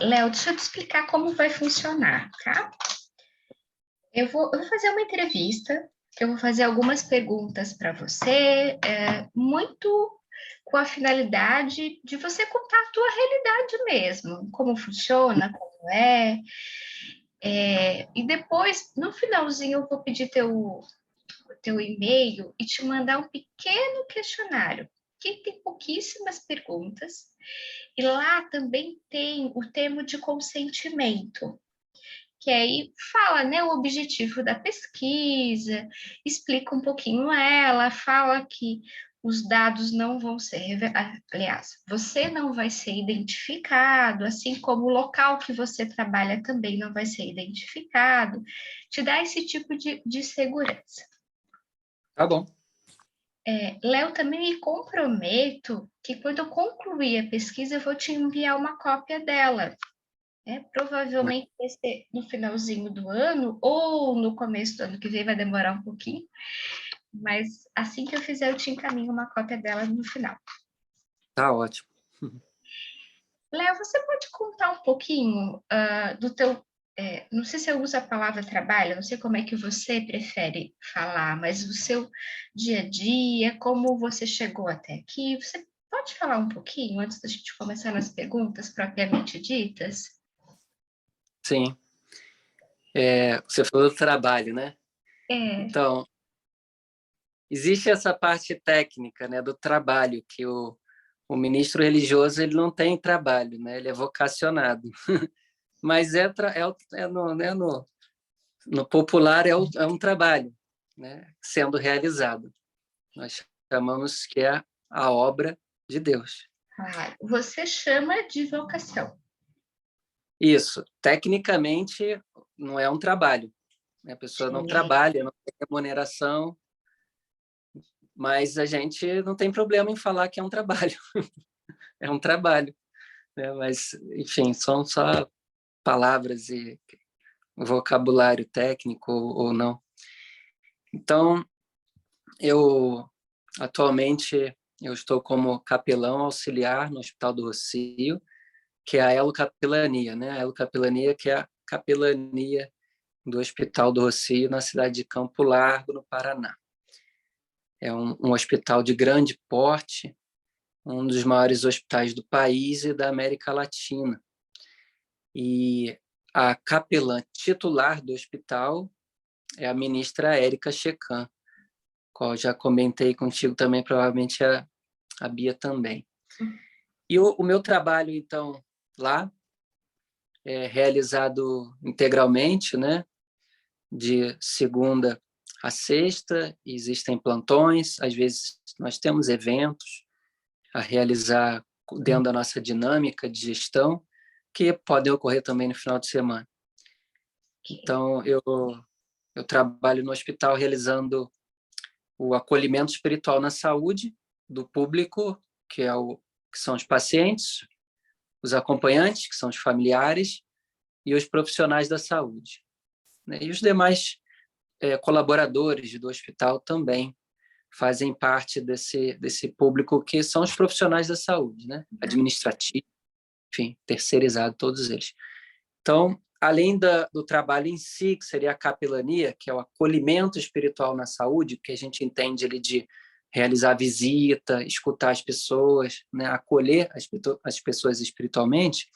Léo, deixa eu te explicar como vai funcionar, tá? Eu vou fazer uma entrevista, eu vou fazer algumas perguntas para você, muito com a finalidade de você contar a tua realidade mesmo, como funciona, como e depois, no finalzinho, eu vou pedir teu e-mail e te mandar um pequeno questionário, que tem pouquíssimas perguntas, e lá também tem o termo de consentimento, que aí fala, né, o objetivo da pesquisa, explica um pouquinho ela, fala que os dados não vão ser aliás, você não vai ser identificado, assim como o local que você trabalha também não vai ser identificado, te dá esse tipo de segurança. Tá bom. Léo, também me comprometo que quando eu concluir a pesquisa, eu vou te enviar uma cópia dela. Provavelmente vai ser no finalzinho do ano ou no começo do ano que vem, vai demorar um pouquinho, mas assim que eu fizer, eu te encaminho uma cópia dela no final. Tá ótimo. Léo, você pode contar um pouquinho do teu. Não sei se eu uso a palavra trabalho, não sei como é que você prefere falar, mas o seu dia a dia, como você chegou até aqui, você pode falar um pouquinho antes da gente começar nas perguntas propriamente ditas? Sim. Você falou do trabalho, né? É, Então, existe essa parte técnica, né, do trabalho, que o ministro religioso ele não tem trabalho, né? Ele é vocacionado. Mas no popular é um trabalho, né, sendo realizado. Nós chamamos que é a obra de Deus. claro. Você chama de vocação. Isso, tecnicamente, não é um trabalho, né? A pessoa não Sim. trabalha, não tem remuneração, mas a gente não tem problema em falar que é um trabalho. É um trabalho, né? Mas, enfim, são só palavras e vocabulário técnico ou não. Então, eu atualmente eu estou como capelão auxiliar no Hospital do Rocio, que é a Elo Capelania, né? A Elo Capelania, que é a capelania do Hospital do Rocio, na cidade de Campo Largo, no Paraná. É um hospital de grande porte, um dos maiores hospitais do país e da América Latina. E a capelã titular do hospital é a ministra Érica Checan, qual já comentei contigo também, provavelmente a Bia também. E o meu trabalho, então, lá é realizado integralmente, né? De segunda a sexta, existem plantões, às vezes nós temos eventos a realizar dentro da nossa dinâmica de gestão, que podem ocorrer também no final de semana. Então, eu trabalho no hospital realizando o acolhimento espiritual na saúde do público, que são os pacientes, os acompanhantes, que são os familiares, e os profissionais da saúde, né? E os demais colaboradores do hospital também fazem parte desse público, que são os profissionais da saúde, né? Administrativo, enfim, terceirizado, todos eles. Então, além do trabalho em si, que seria a capelania, que é o acolhimento espiritual na saúde, que a gente entende ele de realizar visita, escutar as pessoas, né, acolher as pessoas espiritualmente,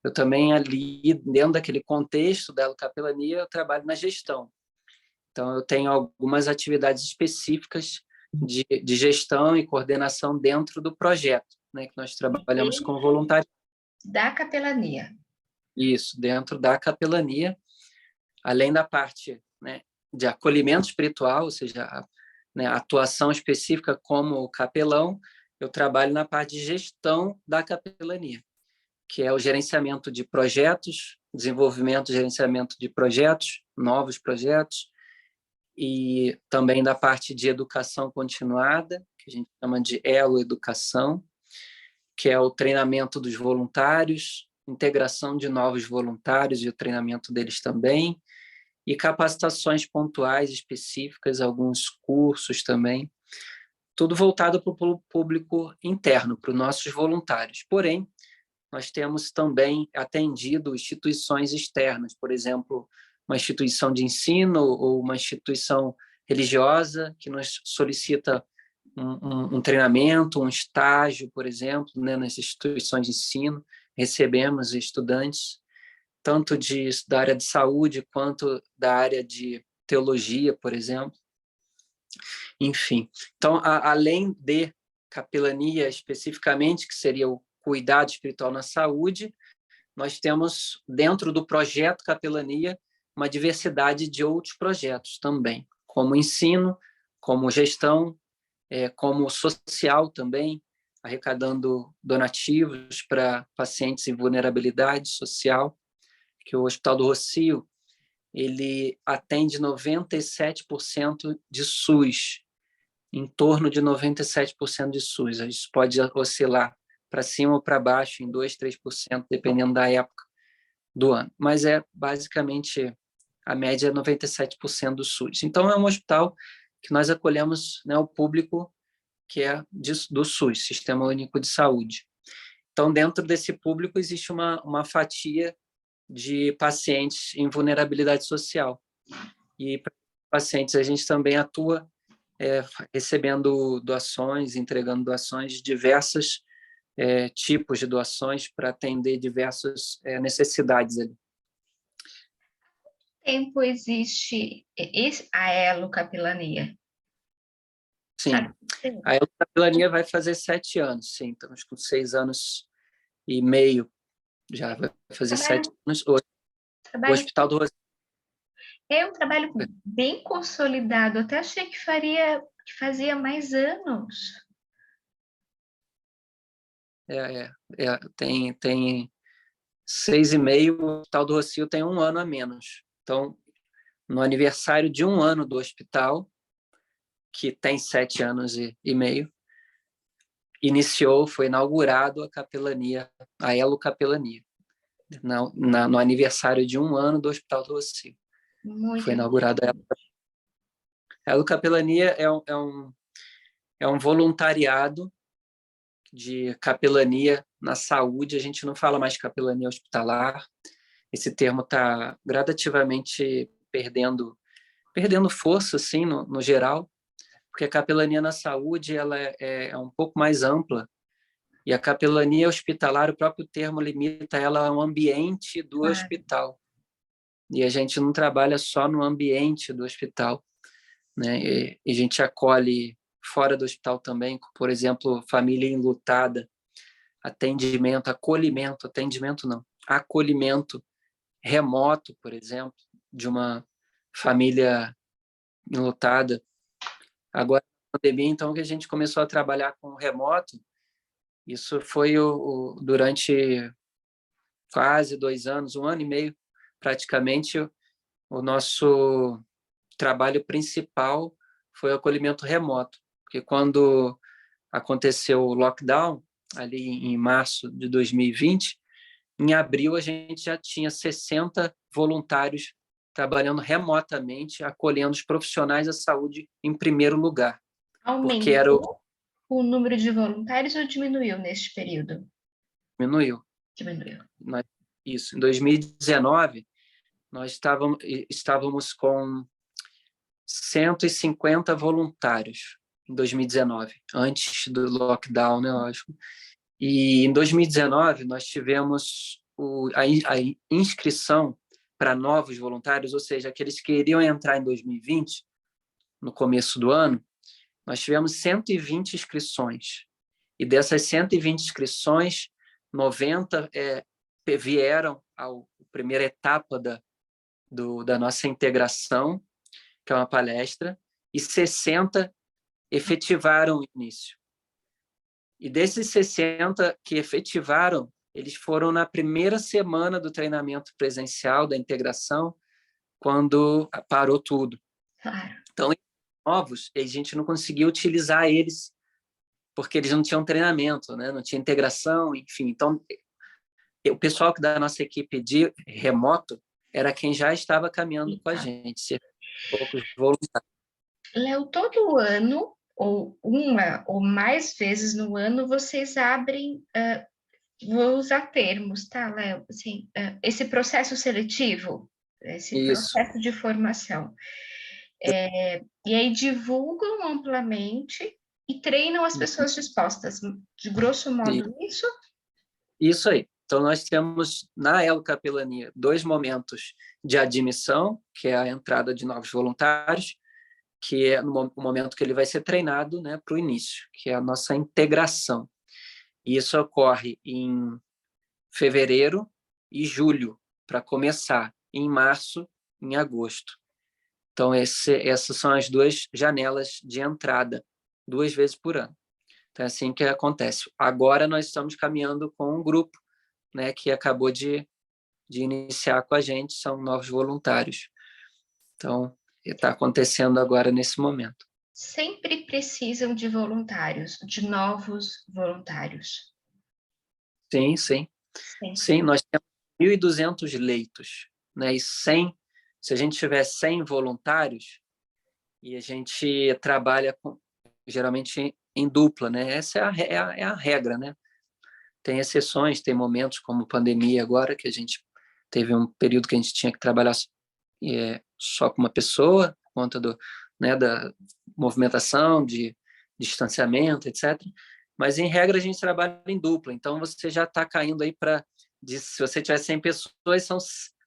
eu também ali, dentro daquele contexto da capelania, eu trabalho na gestão. Então, eu tenho algumas atividades específicas de gestão e coordenação dentro do projeto, né, que nós trabalhamos com voluntários. Da capelania. Isso, dentro da capelania, além da parte, né, de acolhimento espiritual, ou seja, né, a atuação específica como capelão, eu trabalho na parte de gestão da capelania, que é o gerenciamento de projetos, desenvolvimento e gerenciamento de projetos, novos projetos, e também da parte de educação continuada, que a gente chama de Elo Educação, que é o treinamento dos voluntários, integração de novos voluntários e o treinamento deles também, e capacitações pontuais específicas, alguns cursos também, tudo voltado para o público interno, para os nossos voluntários. Porém, nós temos também atendido instituições externas, por exemplo, uma instituição de ensino ou uma instituição religiosa que nos solicita um treinamento, um estágio, por exemplo, né, nas instituições de ensino. Recebemos estudantes, tanto da área de saúde quanto da área de teologia, por exemplo. Enfim, então, além de capelania especificamente, que seria o cuidado espiritual na saúde, nós temos, dentro do projeto Capelania, uma diversidade de outros projetos também, como ensino, como gestão, como social também, arrecadando donativos para pacientes em vulnerabilidade social, que o Hospital do Rossio ele atende 97% de SUS, em torno de 97% de SUS. Isso pode oscilar para cima ou para baixo, em 2%, 3%, dependendo da época do ano. Mas basicamente, a média é 97% do SUS. Então, é um hospital que nós acolhemos, né, o público que é do SUS, Sistema Único de Saúde. Então, dentro desse público, existe uma fatia de pacientes em vulnerabilidade social. E para pacientes, a gente também atua recebendo doações, entregando doações de diversos tipos de doações para atender diversas necessidades ali. Tempo existe a Elo Capelania? Sim, a Elo Capelania vai fazer 7 anos, sim, estamos com 6 anos e meio, já vai fazer 7 anos. O Hospital do Rossio é um trabalho bem consolidado, até achei que fazia mais anos. Tem 6,5, o Hospital do Rossio tem 1 ano a menos. Então, no aniversário de 1 ano do hospital, que tem 7 anos e meio, foi inaugurado a capelania, a Elo Capelania, no aniversário de 1 ano do Hospital do Rossio. Foi inaugurada a Elo Capelania. É um voluntariado de capelania na saúde. A gente não fala mais capelania hospitalar. Esse termo está gradativamente perdendo força, assim, no geral, porque a capelania na saúde ela é um pouco mais ampla, e a capelania hospitalar, o próprio termo limita ela a um ambiente do hospital, e a gente não trabalha só no ambiente do hospital, né? E a gente acolhe fora do hospital também, por exemplo, família enlutada, acolhimento remoto, por exemplo, de uma família enlutada. Agora, na pandemia, então, que a gente começou a trabalhar com remoto, isso foi durante quase 2 anos, 1 ano e meio, praticamente, o nosso trabalho principal foi o acolhimento remoto, porque quando aconteceu o lockdown, ali em março de 2020, em abril a gente já tinha 60 voluntários trabalhando remotamente, acolhendo os profissionais da saúde em primeiro lugar. Aumentou o número de voluntários ou diminuiu neste período? Diminuiu. Isso. Em 2019, nós estávamos com 150 voluntários, em 2019, antes do lockdown, né, lógico. E em 2019, nós tivemos a inscrição para novos voluntários, ou seja, aqueles que queriam entrar em 2020, no começo do ano, nós tivemos 120 inscrições. E dessas 120 inscrições, 90 vieram à primeira etapa da nossa integração, que é uma palestra, e 60 efetivaram o início. E desses 60 que efetivaram, eles foram na primeira semana do treinamento presencial, da integração, quando parou tudo. Então, novos, a gente não conseguia utilizar eles, porque eles não tinham treinamento, né? Não tinha integração, enfim. Então, o pessoal da nossa equipe de remoto era quem já estava caminhando com a gente, cerca de poucos voluntários. Léo, todo ano, ou uma ou mais vezes no ano, vocês abrem vou usar termos, tá, Léo? Assim, esse processo seletivo, esse Isso, processo de formação. E aí divulgam amplamente e treinam as pessoas dispostas. De grosso e- modo, isso? isso aí. Então, nós temos na Elo Capelania 2 momentos de admissão, que é a entrada de novos voluntários, que é no momento que ele vai ser treinado, né, para o início, que é a nossa integração. E isso ocorre em fevereiro e julho, para começar, em março, em agosto. Então, essas são as 2 janelas de entrada, 2 vezes por ano. Então, é assim que acontece. Agora, nós estamos caminhando com um grupo, né, que acabou de iniciar com a gente, são novos voluntários. Então, está acontecendo agora nesse momento. Sempre precisam de voluntários, de novos voluntários. Sim, sim. Sempre. Sim, nós temos 1.200 leitos, né? E 100, se a gente tiver 100 voluntários, e a gente trabalha geralmente em dupla, né? Essa é a regra, né? Tem exceções, tem momentos como pandemia agora, que a gente teve um período que a gente tinha que trabalhar só com uma pessoa, por conta né, da movimentação, de distanciamento, etc. Mas, em regra, a gente trabalha em dupla. Então, você já está caindo aí para... Se você tiver 100 pessoas,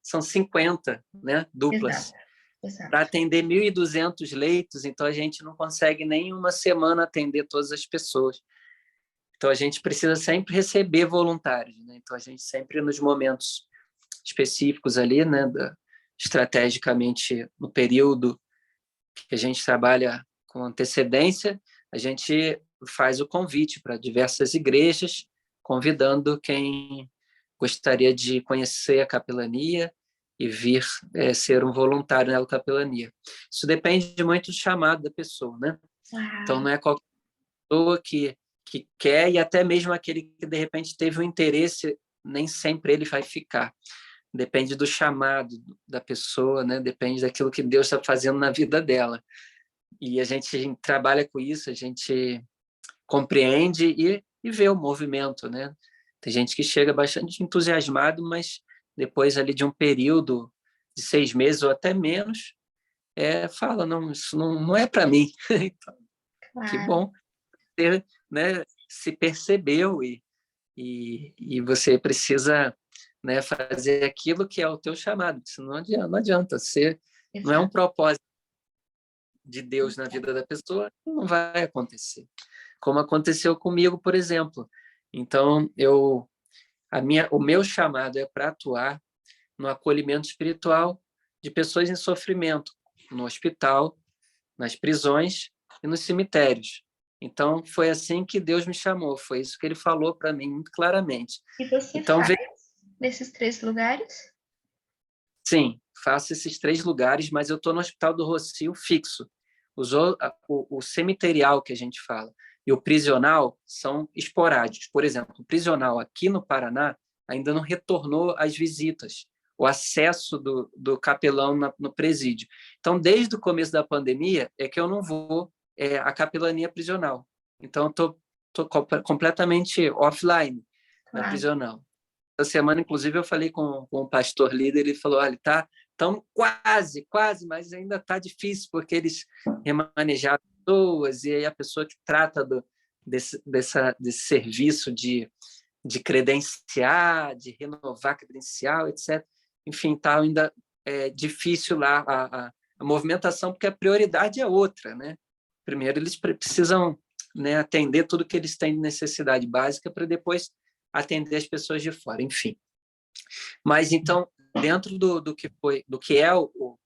são 50, né, duplas. Exato, Para exato. atender 1.200 leitos, então a gente não consegue nem uma semana atender todas as pessoas. Então, a gente precisa sempre receber voluntários, né? Então, a gente sempre, nos momentos específicos ali, né, estrategicamente no período que a gente trabalha com antecedência, a gente faz o convite para diversas igrejas, convidando quem gostaria de conhecer a capelania e vir ser um voluntário na capelania. Isso depende muito do chamado da pessoa, né? Então, Uau, não é qualquer pessoa que quer, e até mesmo aquele que, de repente, teve um interesse, nem sempre ele vai ficar. Depende do chamado da pessoa, né? Depende daquilo que Deus está fazendo na vida dela. E a gente trabalha com isso, a gente compreende e vê o movimento, né? Tem gente que chega bastante entusiasmado, mas depois ali de um período de 6 meses ou até menos, fala, não, isso não é para mim. Então, que claro. bom ter, né, se percebeu e você precisa, né, fazer aquilo que é o teu chamado, senão não adianta ser, não é um Exato. propósito de Deus na vida da pessoa, não vai acontecer. Como aconteceu comigo, por exemplo. Então, o meu chamado é para atuar no acolhimento espiritual de pessoas em sofrimento, no hospital, nas prisões e nos cemitérios. Então, foi assim que Deus me chamou, foi isso que ele falou para mim muito claramente. E você Então, faz nesses 3 lugares? sim, faço esses 3 lugares, mas eu estou no Hospital do Rocio fixo. O cemiterial que a gente fala e o prisional são esporádicos. Por exemplo, o prisional aqui no Paraná ainda não retornou às visitas, o acesso do capelão no presídio. Então, desde o começo da pandemia, é que eu não vou à capelania prisional. Então, estou completamente offline na Claro. prisional. Essa semana, inclusive, eu falei com o pastor líder, ele falou, olha, estão quase, mas ainda está difícil, porque eles remanejaram pessoas, e aí a pessoa que trata desse serviço de credenciar, de renovar credencial, etc. Enfim, está ainda difícil lá a movimentação, porque a prioridade é outra, né? Primeiro, eles precisam, né, atender tudo que eles têm de necessidade básica para depois atender as pessoas de fora, enfim. Mas então, dentro do que é o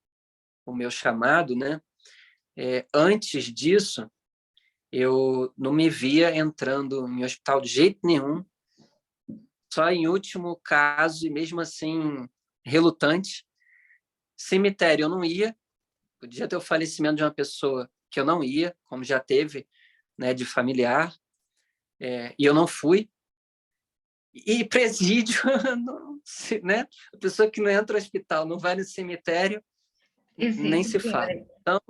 meu chamado, né? Antes disso, eu não me via entrando em hospital de jeito nenhum, só em último caso, e mesmo assim, relutante. Cemitério eu não ia, podia ter o falecimento de uma pessoa que eu não ia, como já teve, né, de familiar, e eu não fui. E presídio, não, né? A pessoa que não entra no hospital, não vai no cemitério, nem Existe se pior fala. ainda. Então,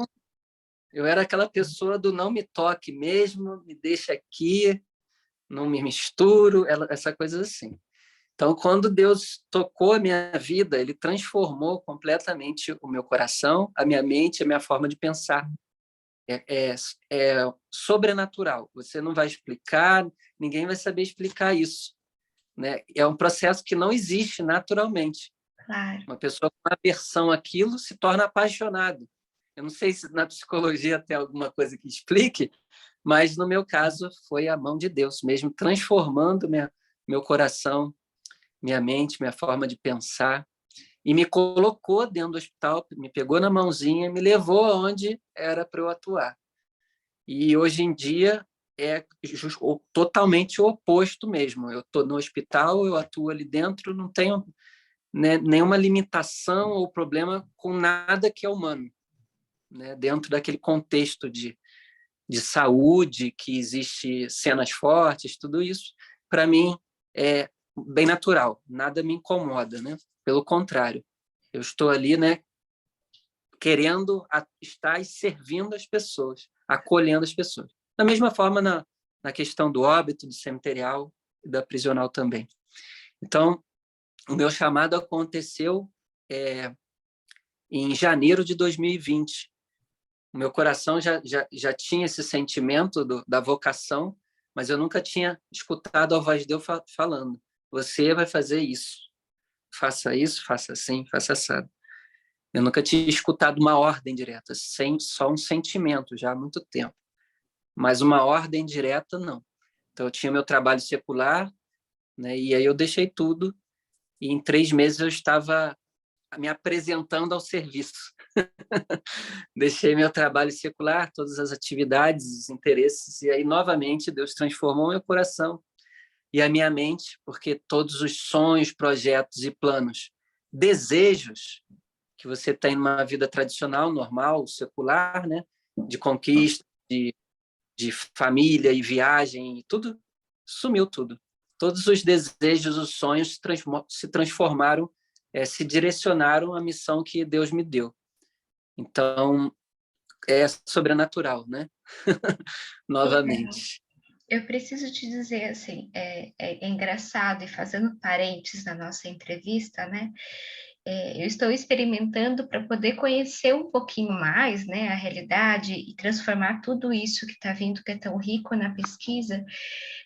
eu era aquela pessoa do não me toque mesmo, me deixa aqui, não me misturo, essa coisa assim. Então, quando Deus tocou a minha vida, ele transformou completamente o meu coração, a minha mente, a minha forma de pensar. É sobrenatural. Você não vai explicar, ninguém vai saber explicar isso, né? É um processo que não existe naturalmente. Claro. Uma pessoa com aversão àquilo se torna apaixonado. Eu não sei se na psicologia tem alguma coisa que explique, mas no meu caso foi a mão de Deus mesmo transformando meu coração, minha mente, minha forma de pensar, e me colocou dentro do hospital, me pegou na mãozinha, me levou aonde era para eu atuar. E hoje em dia é totalmente o oposto mesmo. Eu estou no hospital, eu atuo ali dentro, não tenho, né, nenhuma limitação ou problema com nada que é humano, né? Dentro daquele contexto de saúde, que existe cenas fortes, tudo isso, para mim é bem natural, nada me incomoda, né? Pelo contrário, eu estou ali, né, querendo estar e servindo as pessoas, acolhendo as pessoas. Da mesma forma na questão do óbito, do cemiterial e da prisional também. Então, o meu chamado aconteceu em janeiro de 2020. O meu coração já tinha esse sentimento da vocação, mas eu nunca tinha escutado a voz de Deus falando: você vai fazer isso, faça assim, faça assado. Eu nunca tinha escutado uma ordem direta, só um sentimento já há muito tempo, mas uma ordem direta não. Então eu tinha meu trabalho secular, né, e aí eu deixei tudo e em 3 meses eu estava me apresentando ao serviço. Deixei meu trabalho secular, todas as atividades, os interesses, e aí novamente Deus transformou meu coração e a minha mente, porque todos os sonhos, projetos e planos, desejos que você tem numa vida tradicional, normal, secular, né, de conquista, de família e viagem, tudo sumiu tudo. Todos os desejos, os sonhos se transformaram, se direcionaram à missão que Deus me deu. Então, é sobrenatural, né? Novamente. Eu preciso te dizer assim, é engraçado, e fazendo parênteses na nossa entrevista, né? Eu estou experimentando para poder conhecer um pouquinho mais, né, a realidade e transformar tudo isso que está vindo, que é tão rico na pesquisa,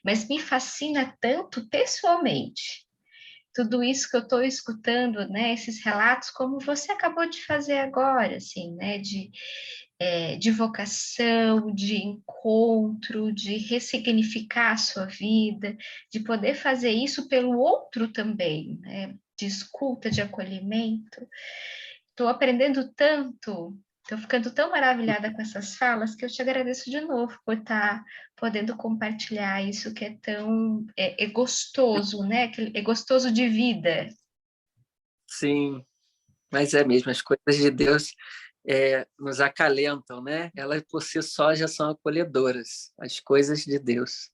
mas me fascina tanto pessoalmente. Tudo isso que eu estou escutando, né, esses relatos, como você acabou de fazer agora, assim, né, de vocação, de encontro, de ressignificar a sua vida, de poder fazer isso pelo outro também, né, de escuta, de acolhimento. Estou aprendendo tanto, estou ficando tão maravilhada com essas falas que eu te agradeço de novo por estar podendo compartilhar isso que é tão gostoso, né? É gostoso de vida. Sim, mas é mesmo, as coisas de Deus nos acalentam, né? Elas por si só já são acolhedoras, as coisas de Deus.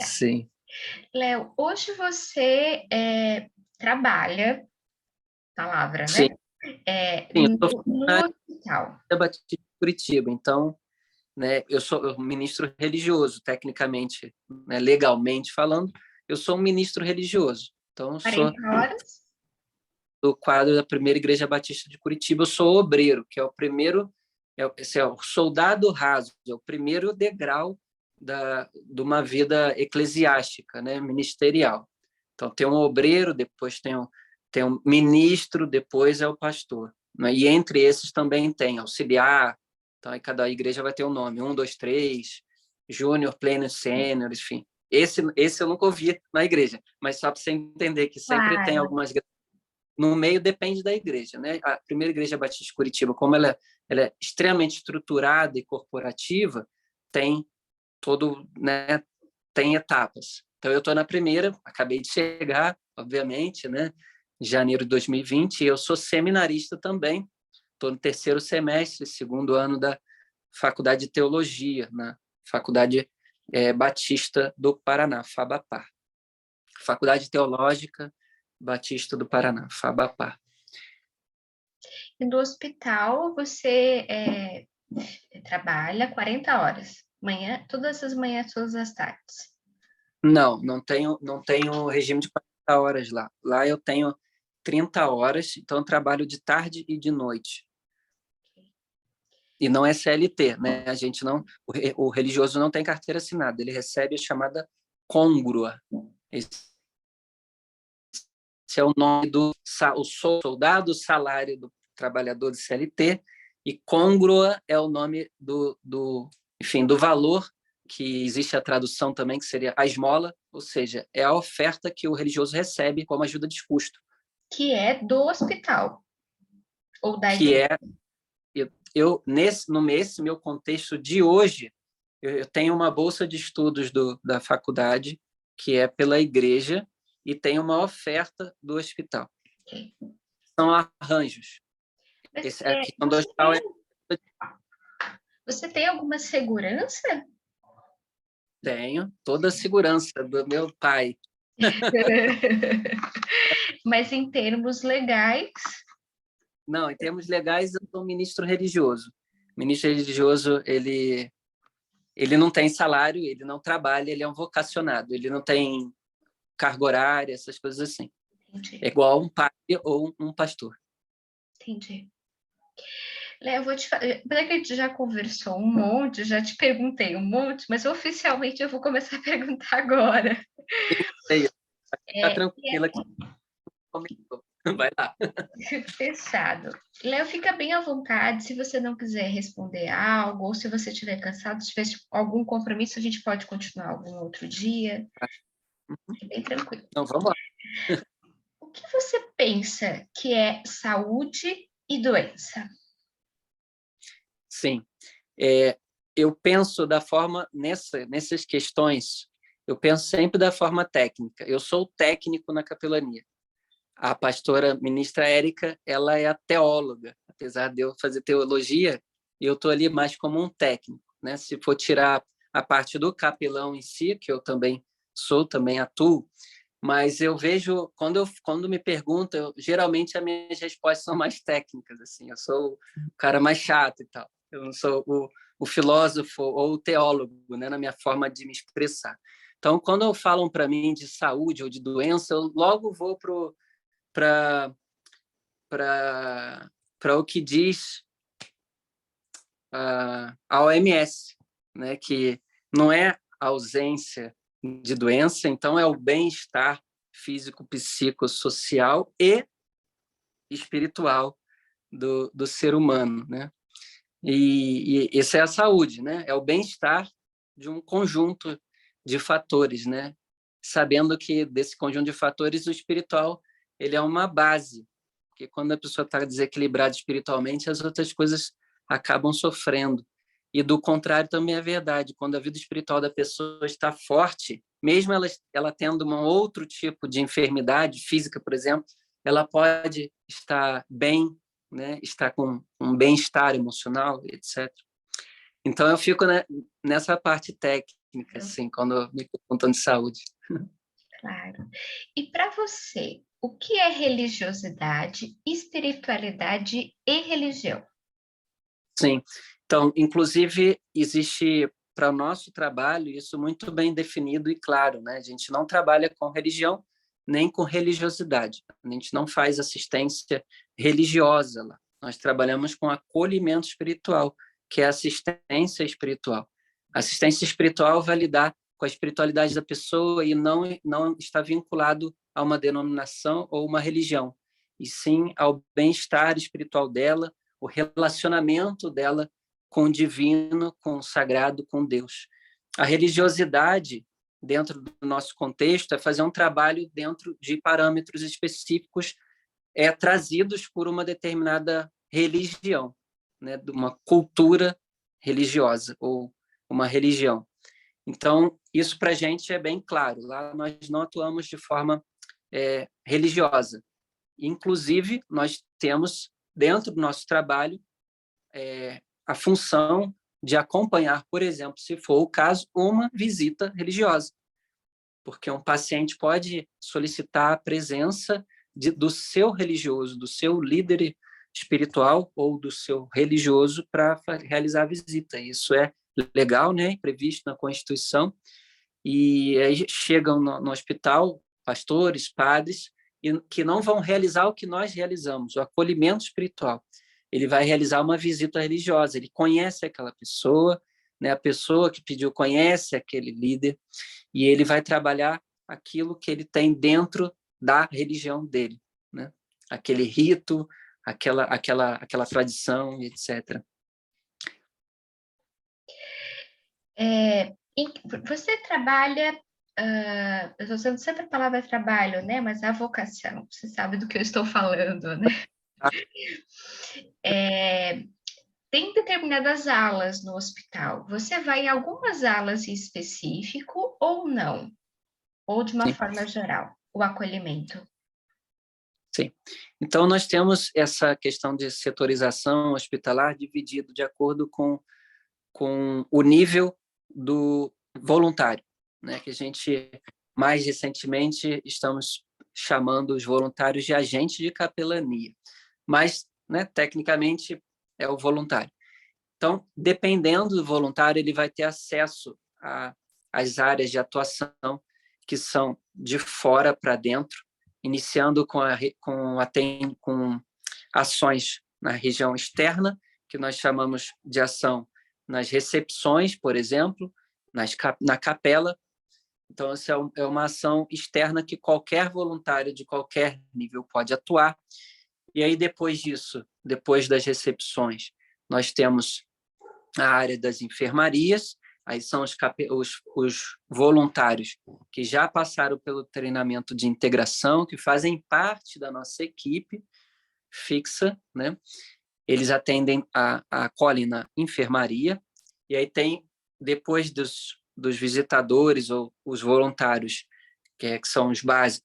Sim. Léo, hoje você trabalha, palavra, né? Sim, sim, eu sou No funcionário hospital. da Batista de Curitiba, então, né, eu sou um ministro religioso, tecnicamente, né, legalmente falando, eu sou um ministro religioso. Então, eu sou 40 horas? do quadro da Primeira Igreja Batista de Curitiba, eu sou obreiro, que é o primeiro, esse é o soldado raso, é o primeiro degrau de uma vida eclesiástica, né, ministerial. Então, tem um obreiro, depois tem um ministro, depois é o pastor. Né? E entre esses também tem auxiliar, então, aí cada igreja vai ter um nome, 1, 2, 3, júnior, pleno, sênior, enfim. Esse eu nunca ouvi na igreja, mas só para você entender que sempre tem Claro. algumas no meio depende da igreja, né? A Primeira Igreja Batista de Curitiba, como ela é extremamente estruturada e corporativa, tem todo, né? Tem etapas. Então eu estou na primeira, acabei de chegar, obviamente, né? Em janeiro de 2020, e eu sou seminarista também. Estou no 3º semestre, 2º ano da Faculdade de Teologia, na Faculdade Batista do Paraná, FABAPAR. Faculdade Teológica Batista do Paraná, FABAPAR. E no hospital você trabalha 40 horas, manhã, todas as manhãs, todas as tardes. Não tenho regime de 40 horas lá. Lá eu tenho 30 horas, então eu trabalho de tarde e de noite. E não é CLT, né? A gente não, o religioso não tem carteira assinada, ele recebe a chamada côngrua. Esse é o nome do o soldado, salário do trabalhador de CLT, e côngrua é o nome enfim, do valor, que existe a tradução também, que seria a esmola, ou seja, é a oferta que o religioso recebe como ajuda de custo. Que é do hospital ou da Que igreja? é, nesse meu contexto de hoje, eu tenho uma bolsa de estudos da faculdade, que é pela igreja, e tem uma oferta do hospital. Okay. São arranjos. A questão do hospital Você tem alguma segurança? Tenho toda a segurança do meu pai. Mas em termos legais... Não, em termos legais, eu sou ministro religioso. O ministro religioso, ele não tem salário, ele não trabalha, ele é um vocacionado, ele não tem carga horária, essas coisas assim. Entendi. É igual um padre ou um pastor. Entendi. Léo, eu vou te falar, para que a gente já conversou um monte, já te perguntei um monte, mas oficialmente eu vou começar a perguntar agora. Fica tranquila que comentou. Vai lá. Fechado. Léo, fica bem à vontade, se você não quiser responder algo, ou se você estiver cansado, se tiver algum compromisso, a gente pode continuar algum outro dia. É bem tranquilo. Então, vamos lá. O que você pensa que é saúde e doença? Sim. Eu penso da forma, nessas questões, eu penso sempre da forma técnica. Eu sou técnico na capelania. A pastora ministra Érica, ela é a teóloga. Apesar de eu fazer teologia, eu estou ali mais como um técnico, né? Se for tirar a parte do capelão em si, que eu também sou, também atuo, mas eu vejo, quando me perguntam, geralmente as minhas respostas são mais técnicas, assim. Eu sou o cara mais chato e tal. Eu não sou o filósofo ou o teólogo, né, na minha forma de me expressar. Então, quando falam para mim de saúde ou de doença, eu logo vou para o que diz a OMS, né, que não é a ausência de doença, então é o bem-estar físico, psicossocial e espiritual do ser humano, né? E essa é a saúde, né? É o bem-estar de um conjunto de fatores, né? Sabendo que desse conjunto de fatores o espiritual ele é uma base, porque quando a pessoa está desequilibrada espiritualmente, as outras coisas acabam sofrendo. E do contrário também é verdade. Quando a vida espiritual da pessoa está forte, mesmo ela tendo um outro tipo de enfermidade física, por exemplo, ela pode estar bem, né? Estar com um bem-estar emocional, etc. Então eu fico, né, nessa parte técnica, assim, quando me perguntam de saúde. Claro. E para você, o que é religiosidade, espiritualidade e religião? Sim. Então, inclusive, existe para o nosso trabalho isso muito bem definido e claro, né? A gente não trabalha com religião nem com religiosidade. A gente não faz assistência religiosa lá. Nós trabalhamos com acolhimento espiritual, que é assistência espiritual. Assistência espiritual vai lidar com a espiritualidade da pessoa e não está vinculado a uma denominação ou uma religião, e sim ao bem-estar espiritual dela, o relacionamento dela com o divino, com o sagrado, com Deus. A religiosidade, dentro do nosso contexto, é fazer um trabalho dentro de parâmetros específicos trazidos por uma determinada religião, né, de uma cultura religiosa ou uma religião. Então, isso para a gente é bem claro. Lá nós não atuamos de forma religiosa. Inclusive, nós temos, dentro do nosso trabalho, a função de acompanhar, por exemplo, se for o caso, uma visita religiosa. Porque um paciente pode solicitar a presença do seu religioso, do seu líder espiritual ou do seu religioso para realizar a visita. Isso é legal, né? Previsto na Constituição. E aí chegam no hospital pastores, padres, que não vão realizar o que nós realizamos, o acolhimento espiritual. Ele vai realizar uma visita religiosa, ele conhece aquela pessoa, né? A pessoa que pediu conhece aquele líder, e ele vai trabalhar aquilo que ele tem dentro da religião dele, né? Aquele rito, aquela tradição, etc. Você trabalha, eu estou usando sempre a palavra trabalho, né? Mas a vocação, você sabe do que eu estou falando, né? Tem determinadas alas no hospital. Você vai em algumas alas em específico ou não? Ou de uma Sim. forma geral, o acolhimento? Sim. Então, nós temos essa questão de setorização hospitalar dividido de acordo com o nível do voluntário, né? Que a gente, mais recentemente, estamos chamando os voluntários de agentes de capelania, mas, né, tecnicamente, é o voluntário. Então, dependendo do voluntário, ele vai ter acesso às áreas de atuação que são de fora para dentro, iniciando com ações na região externa, que nós chamamos de ação nas recepções, por exemplo, na capela. Então, essa é uma ação externa que qualquer voluntário de qualquer nível pode atuar. E aí, depois disso, depois das recepções, nós temos a área das enfermarias, aí são os voluntários que já passaram pelo treinamento de integração, que fazem parte da nossa equipe fixa, né? Eles acolhem na enfermaria, e aí tem, depois dos visitadores ou os voluntários, que são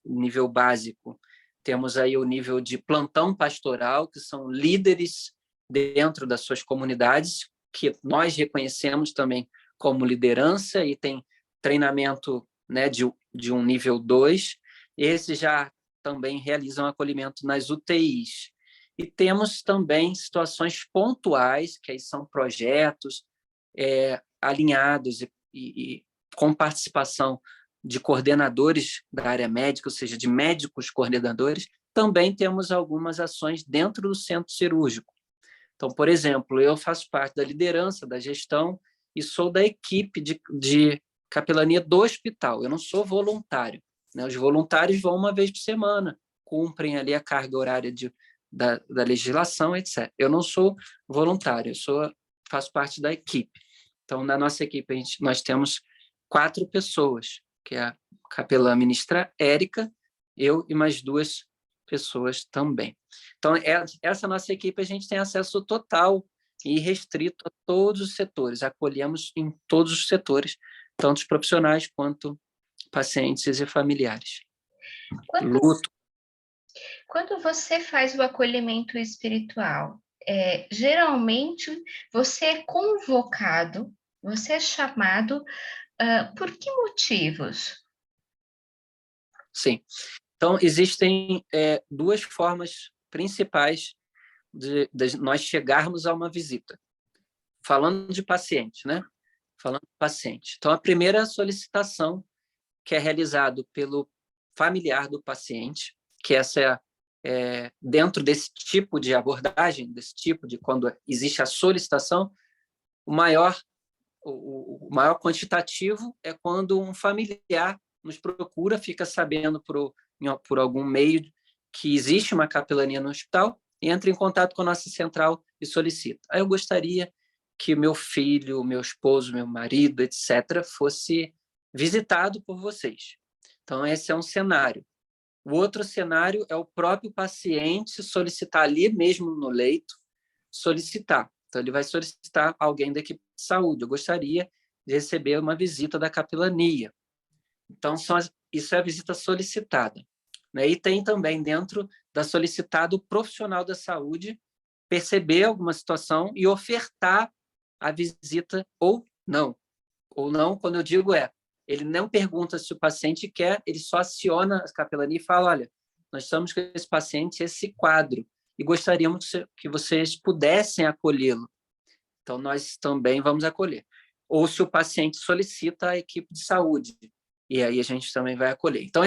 o nível básico, temos aí o nível de plantão pastoral, que são líderes dentro das suas comunidades, que nós reconhecemos também como liderança, e tem treinamento, né, de um nível 2. Esses já também realizam acolhimento nas UTIs. E temos também situações pontuais, que aí são projetos alinhados e com participação de coordenadores da área médica, ou seja, de médicos coordenadores. Também temos algumas ações dentro do centro cirúrgico. Então, por exemplo, eu faço parte da liderança, da gestão, e sou da equipe de capelania do hospital. Eu não sou voluntário, né? Os voluntários vão uma vez por semana, cumprem ali a carga horária da legislação, etc. Eu não sou voluntário, faço parte da equipe. Então, na nossa equipe, nós temos 4 pessoas, que é a capelã ministra Érica, eu e mais 2 pessoas também. Então, essa nossa equipe, a gente tem acesso total e restrito a todos os setores, acolhemos em todos os setores, tanto os profissionais quanto pacientes e familiares. Quando você faz o acolhimento espiritual, geralmente você é convocado, você é chamado, por que motivos? Sim. Então, existem 2 formas principais de nós chegarmos a uma visita. Falando de paciente, né? Falando de paciente. Então, a primeira solicitação, que é realizado pelo familiar do paciente, que essa dentro desse tipo de abordagem, desse tipo de quando existe a solicitação, o maior quantitativo é quando um familiar nos procura, fica sabendo por algum meio que existe uma capelania no hospital, e entra em contato com a nossa central e solicita. Aí eu gostaria que meu filho, meu esposo, meu marido, etc., fosse visitado por vocês. Então, esse é um cenário. O outro cenário é o próprio paciente solicitar ali mesmo no leito, solicitar. Então, ele vai solicitar alguém da equipe de saúde. Eu gostaria de receber uma visita da capelania. Então, isso é a visita solicitada. Né? E tem também dentro da solicitada o profissional da saúde perceber alguma situação e ofertar a visita ou não. Ou não, quando eu digo ele não pergunta se o paciente quer, ele só aciona a capelania e fala, olha, nós estamos com esse paciente, esse quadro, e gostaríamos que vocês pudessem acolhê-lo. Então, nós também vamos acolher. ou se o paciente solicita a equipe de saúde, e aí a gente também vai acolher. Então,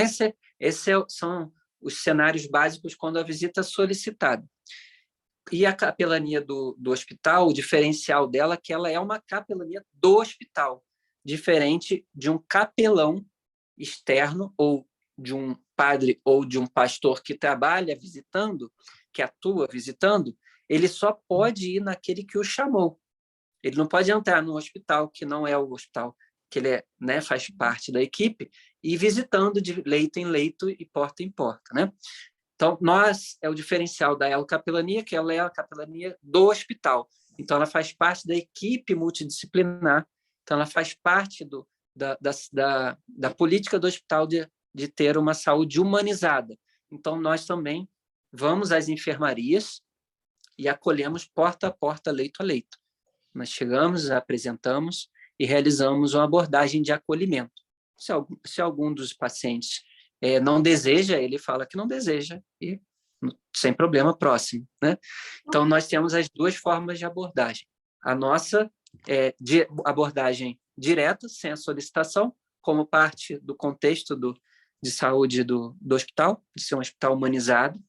são os cenários básicos quando a visita é solicitada. E a capelania do hospital, o diferencial dela é que ela é uma capelania do hospital, diferente de um capelão externo, ou de um padre ou de um pastor que trabalha visitando, que atua visitando, ele só pode ir naquele que o chamou. Ele não pode entrar no hospital, que não é o hospital, que ele é, né, faz parte da equipe, e visitando de leito em leito e porta em porta, né? Então, é o diferencial da Elo Capelania, que ela é a capelania do hospital. Então, ela faz parte da equipe multidisciplinar, então ela faz parte da política do hospital de ter uma saúde humanizada. Então, nós também vamos às enfermarias e acolhemos porta a porta, leito a leito. Nós chegamos, apresentamos e realizamos uma abordagem de acolhimento. Se algum dos pacientes não deseja, ele fala que não deseja e sem problema, próximo, né? Então, nós temos as duas formas de abordagem. A nossa é de abordagem direta, sem a solicitação, como parte do contexto de saúde do hospital, de ser um hospital humanizado,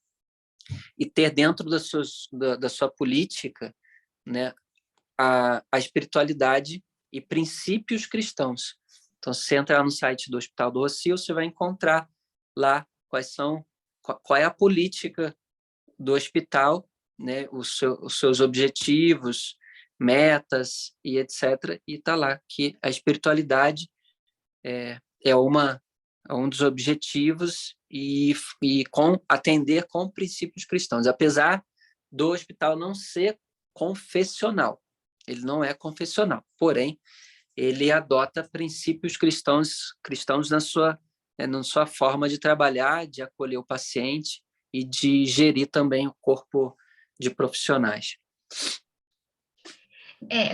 e ter dentro da sua política, né, a espiritualidade e princípios cristãos. Então, se você entrar no site do Hospital do Rossio, você vai encontrar lá qual é a política do hospital, né, os seus objetivos, metas e etc. E está lá que a espiritualidade é um dos objetivos e atender com princípios cristãos, apesar do hospital não ser confessional. Ele não é confessional, porém, ele adota princípios cristãos na sua forma de trabalhar, de acolher o paciente e de gerir também o corpo de profissionais.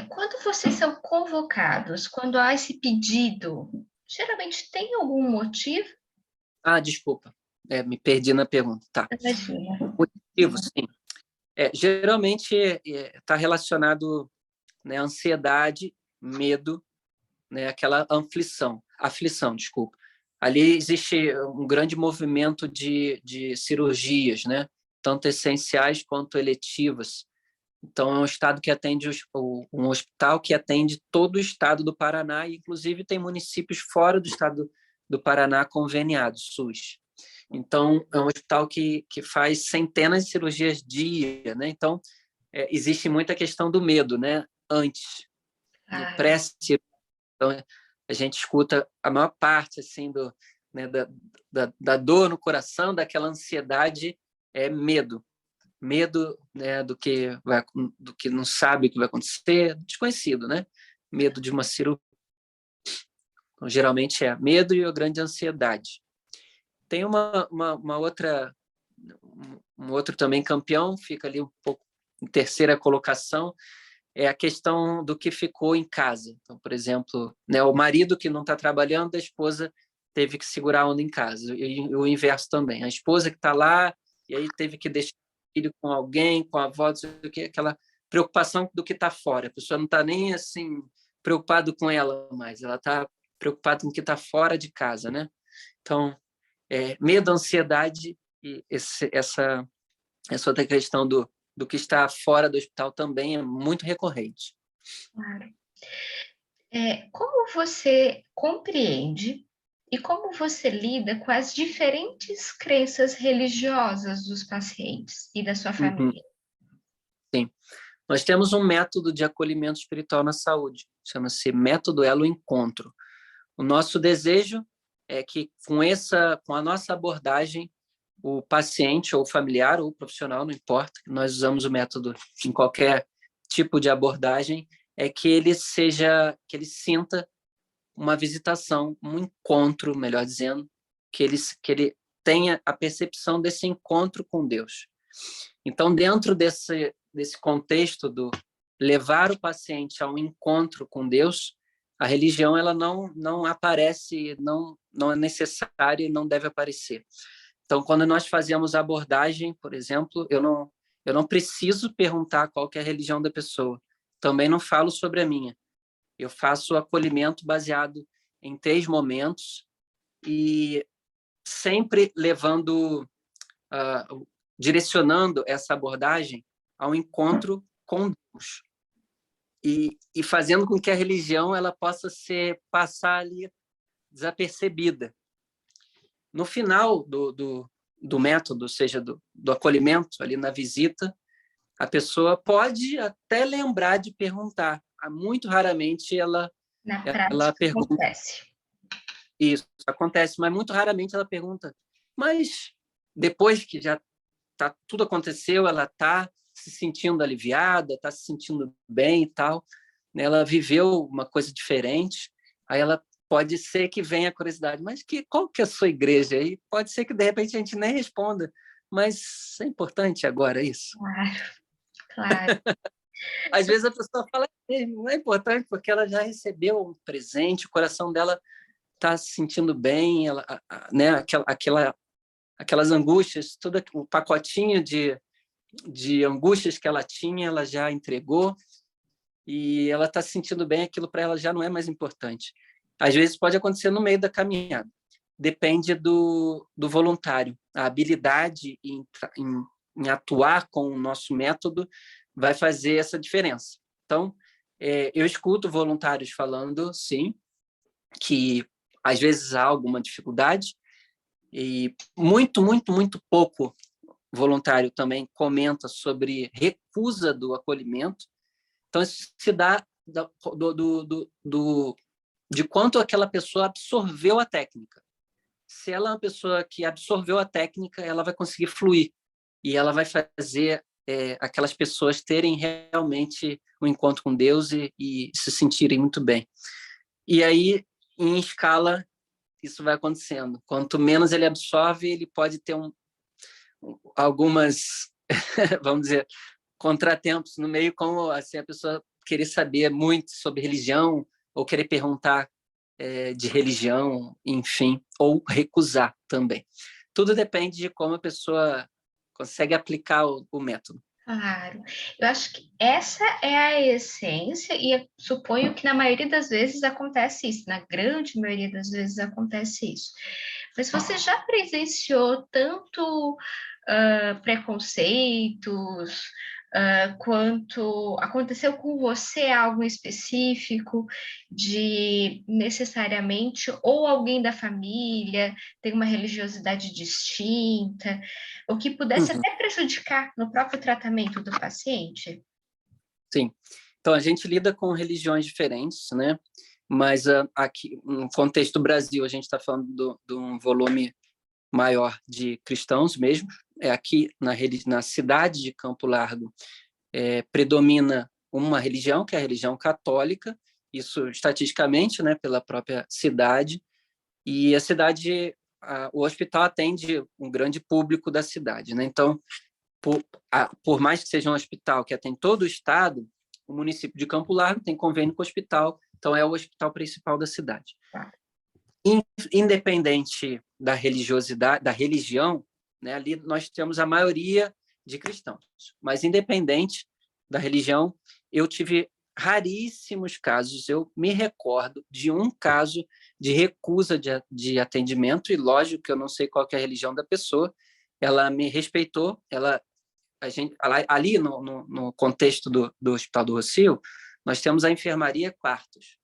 Quando vocês são convocados, quando há esse pedido, geralmente tem algum motivo? Desculpa, me perdi na pergunta. Tá. Imagina. O motivo, sim. Geralmente está relacionado, né, ansiedade, medo, né, aquela aflição, desculpa. Ali existe um grande movimento de cirurgias, né, tanto essenciais quanto eletivas. Então, é um estado que atende um hospital que atende todo o estado do Paraná, e inclusive tem municípios fora do estado do Paraná conveniados, SUS. Então, é um hospital que faz centenas de cirurgias dia, né? Então, existe muita questão do medo, né? Antes, no pré-cirurgia. Então, a gente escuta a maior parte assim né, da dor no coração, daquela ansiedade, é medo. Medo, né, do que não sabe o que vai acontecer, desconhecido, né? Medo de uma cirurgia. Então, geralmente é medo e a grande ansiedade. Tem um outro também campeão, fica ali um pouco em terceira colocação, é a questão do que ficou em casa. Então, por exemplo, né, o marido que não está trabalhando, a esposa teve que segurar a onda em casa. E o inverso também. A esposa que está lá e aí teve que deixar o filho com alguém, com a avó, aquela preocupação do que está fora. A pessoa não está nem assim preocupada com ela mais, ela está preocupada com o que está fora de casa, né? Então, medo, ansiedade e essa outra questão do que está fora do hospital também é muito recorrente. Claro. Como você compreende e como você lida com as diferentes crenças religiosas dos pacientes e da sua família? Sim. Nós temos um método de acolhimento espiritual na saúde, chama-se Método Elo Encontro. O nosso desejo é que, com a nossa abordagem, o paciente ou familiar ou profissional, não importa, nós usamos o método em qualquer tipo de abordagem, é que ele sinta uma visitação, um encontro, melhor dizendo, que ele tenha a percepção desse encontro com Deus. Então, dentro desse contexto do levar o paciente a um encontro com Deus, a religião ela não aparece, não é necessária e não deve aparecer. Então, quando nós fazemos a abordagem, por exemplo, eu não preciso perguntar qual que é a religião da pessoa. Também não falo sobre a minha. Eu faço acolhimento baseado em 3 momentos e sempre direcionando essa abordagem ao encontro com Deus e fazendo com que a religião ela possa passar ali desapercebida. No final do método, ou seja, do acolhimento, ali na visita, a pessoa pode até lembrar de perguntar. Muito raramente ela pergunta. Acontece. Isso acontece, mas muito raramente ela pergunta. Mas depois que já tudo aconteceu, ela está se sentindo aliviada, está se sentindo bem e tal, né? Ela viveu uma coisa diferente, aí ela pode ser que venha a curiosidade, mas qual que é a sua igreja? E pode ser que, de repente, a gente nem responda, mas é importante agora isso. Claro. Às vezes a pessoa fala, não é importante, porque ela já recebeu um presente, o coração dela está se sentindo bem, né? Aquelas angústias, todo o pacotinho de angústias que ela tinha, ela já entregou, e ela está se sentindo bem, aquilo para ela já não é mais importante. Às vezes pode acontecer no meio da caminhada. Depende do voluntário. A habilidade em atuar com o nosso método vai fazer essa diferença. Então, eu escuto voluntários falando, sim, que às vezes há alguma dificuldade, e muito, muito, muito pouco voluntário também comenta sobre recusa do acolhimento. Então, isso se dá de quanto aquela pessoa absorveu a técnica. Se ela é uma pessoa que absorveu a técnica, ela vai conseguir fluir e ela vai fazer aquelas pessoas terem realmente um encontro com Deus e se sentirem muito bem. E aí, em escala, isso vai acontecendo. Quanto menos ele absorve, ele pode ter algumas, vamos dizer, contratempos no meio, como assim, a pessoa querer saber muito sobre religião ou querer perguntar de religião, enfim, ou recusar também. Tudo depende de como a pessoa consegue aplicar o método. Claro. Eu acho que essa é a essência e eu suponho que na maioria das vezes acontece isso, na grande maioria das vezes acontece isso. Mas você já presenciou tanto preconceitos, quanto aconteceu com você algo específico de necessariamente ou alguém da família tem uma religiosidade distinta, o que pudesse até prejudicar no próprio tratamento do paciente? Sim. Então, a gente lida com religiões diferentes, né? Mas aqui, no contexto do Brasil, a gente está falando de um volume maior de cristãos mesmo. Aqui na cidade de Campo Largo predomina uma religião, que é a religião católica, isso estatisticamente, né, pela própria cidade, e a cidade, o hospital atende um grande público da cidade, né? Então, por mais que seja um hospital que atende todo o estado, o município de Campo Largo tem convênio com o hospital, então é o hospital principal da cidade. Independente da religiosidade, da religião, né, ali nós temos a maioria de cristãos, mas independente da religião, eu tive raríssimos casos, eu me recordo de um caso de recusa de atendimento, e lógico que eu não sei qual que é a religião da pessoa, ela me respeitou, ali no contexto do Hospital do Rocio, nós temos a enfermaria quartos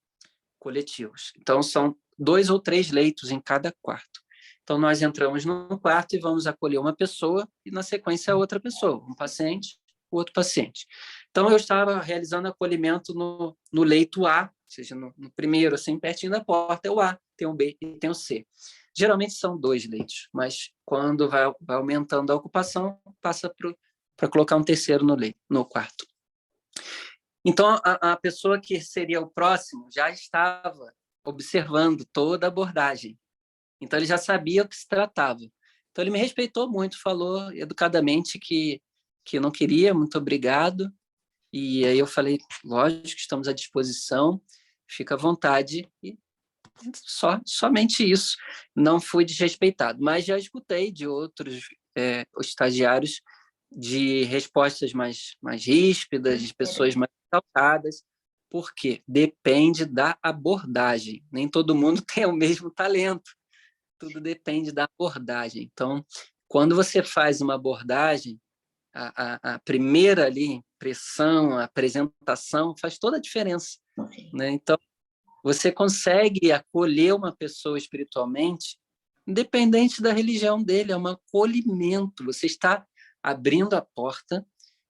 coletivos. Então, são 2 ou 3 leitos em cada quarto. Então, nós entramos num quarto e vamos acolher uma pessoa e, na sequência, outra pessoa, um paciente, outro paciente. Então, eu estava realizando acolhimento no leito A, ou seja, no primeiro, assim, pertinho da porta, é o A, tem o B e tem o C. Geralmente são 2 leitos, mas quando vai aumentando a ocupação, passa para colocar um terceiro no quarto. Então, a pessoa que seria o próximo já estava observando toda a abordagem. Então, ele já sabia o que se tratava. Então, ele me respeitou muito, falou educadamente que não queria, muito obrigado. E aí eu falei, lógico, estamos à disposição, fica à vontade. E somente isso. Não fui desrespeitado, mas já escutei de outros estagiários de respostas mais ríspidas, de pessoas mais exaltadas, Por quê? Depende da abordagem. Nem todo mundo tem o mesmo talento. Tudo depende da abordagem. Então, quando você faz uma abordagem, a primeira ali, impressão, a apresentação, faz toda a diferença, né? Então, você consegue acolher uma pessoa espiritualmente, independente da religião dele, é um acolhimento. Você está abrindo a porta,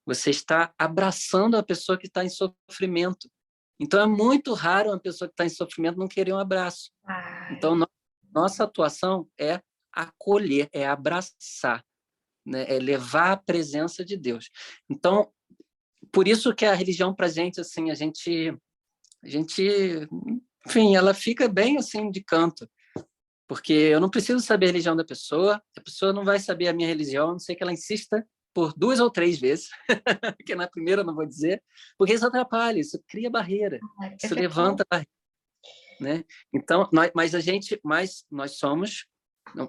você está abraçando a pessoa que está em sofrimento. Então, é muito raro uma pessoa que está em sofrimento não querer um abraço. Então, nossa atuação é acolher, é abraçar, né? É levar a presença de Deus. Então, por isso que a religião para a gente, assim, a gente, enfim, ela fica bem assim de canto, porque eu não preciso saber a religião da pessoa, a pessoa não vai saber a minha religião, a não sei que ela insista por 2 ou 3 vezes, porque na primeira eu não vou dizer, porque isso atrapalha, isso cria barreira, isso levanta barreira, né? Então, nós somos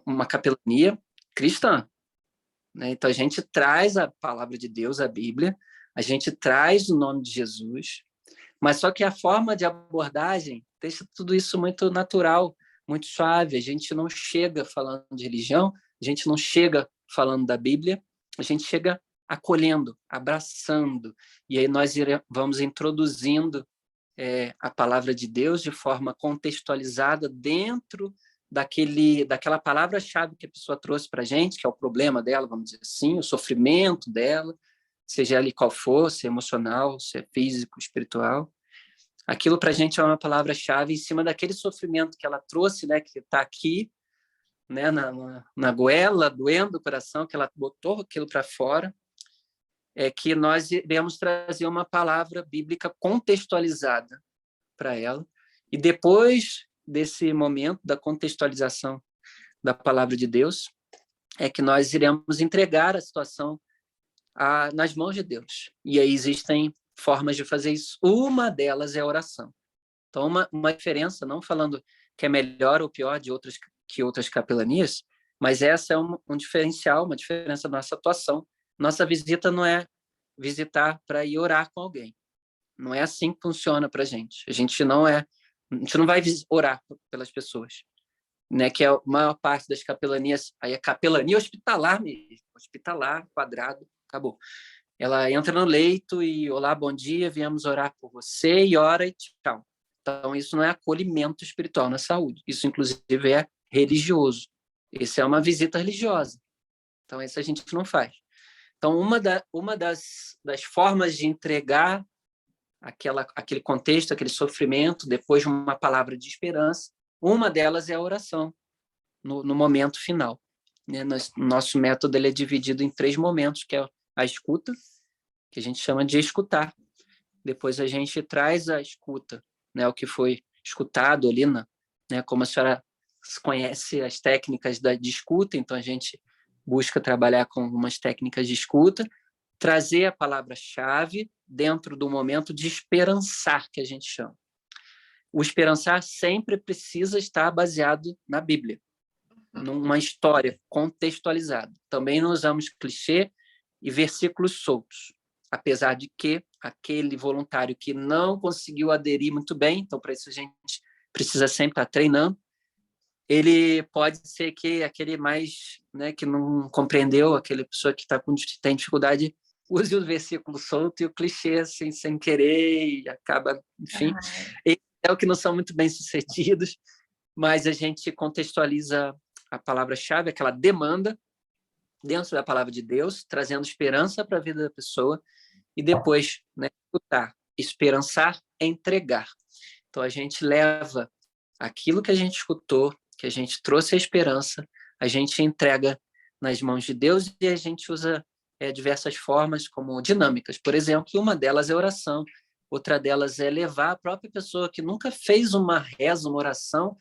uma capelania cristã, né? Então, a gente traz a palavra de Deus, a Bíblia, a gente traz o nome de Jesus, mas só que a forma de abordagem deixa tudo isso muito natural, muito suave. A gente não chega falando de religião, a gente não chega falando da Bíblia, a gente chega acolhendo, abraçando, e aí nós vamos introduzindo a palavra de Deus de forma contextualizada dentro daquela palavra-chave que a pessoa trouxe para a gente, que é o problema dela, vamos dizer assim, o sofrimento dela, seja ele qual for, se é emocional, se é físico, espiritual. Aquilo para a gente é uma palavra-chave em cima daquele sofrimento que ela trouxe, né, que está aqui, né, na goela, doendo o coração, que ela botou aquilo para fora, é que nós iremos trazer uma palavra bíblica contextualizada para ela. E depois desse momento da contextualização da palavra de Deus, é que nós iremos entregar a situação nas mãos de Deus. E aí existem formas de fazer isso. Uma delas é a oração. Então, uma diferença, não falando que é melhor ou pior que outras capelanias, mas essa é um diferencial, uma diferença da nossa atuação. Nossa visita não é visitar para ir orar com alguém. Não é assim que funciona para a gente. A gente não vai orar pelas pessoas, né? Que é a maior parte das capelanias, aí é capelania hospitalar mesmo, hospitalar, quadrado, acabou. Ela entra no leito e, olá, bom dia, viemos orar por você, e ora e tchau. Então, isso não é acolhimento espiritual na saúde. Isso, inclusive, é religioso. Isso é uma visita religiosa. Então, isso a gente não faz. Então, uma das formas de entregar aquele contexto, aquele sofrimento, depois de uma palavra de esperança, uma delas é a oração, no momento final. Né? Nosso método ele é dividido em 3 momentos, que é a escuta, que a gente chama de escutar. Depois a gente traz a escuta, né, o que foi escutado ali, né, como a senhora conhece as técnicas de escuta, então a gente busca trabalhar com algumas técnicas de escuta, trazer a palavra-chave dentro do momento de esperançar, que a gente chama. O esperançar sempre precisa estar baseado na Bíblia, numa história contextualizada. Também não usamos clichê e versículos soltos, apesar de que aquele voluntário que não conseguiu aderir muito bem, então para isso a gente precisa sempre estar treinando, ele pode ser que aquele mais, né, que não compreendeu, aquela pessoa que tem dificuldade, use o versículo solto e o clichê assim, sem querer e acaba, enfim. É o que não são muito bem sucedidos, mas a gente contextualiza a palavra-chave, aquela demanda, dentro da palavra de Deus, trazendo esperança para a vida da pessoa e depois, né, escutar, esperançar, entregar. Então, a gente leva aquilo que a gente escutou, que a gente trouxe a esperança, a gente entrega nas mãos de Deus e a gente usa diversas formas, como dinâmicas. Por exemplo, uma delas é oração, outra delas é levar a própria pessoa que nunca fez uma reza, uma oração,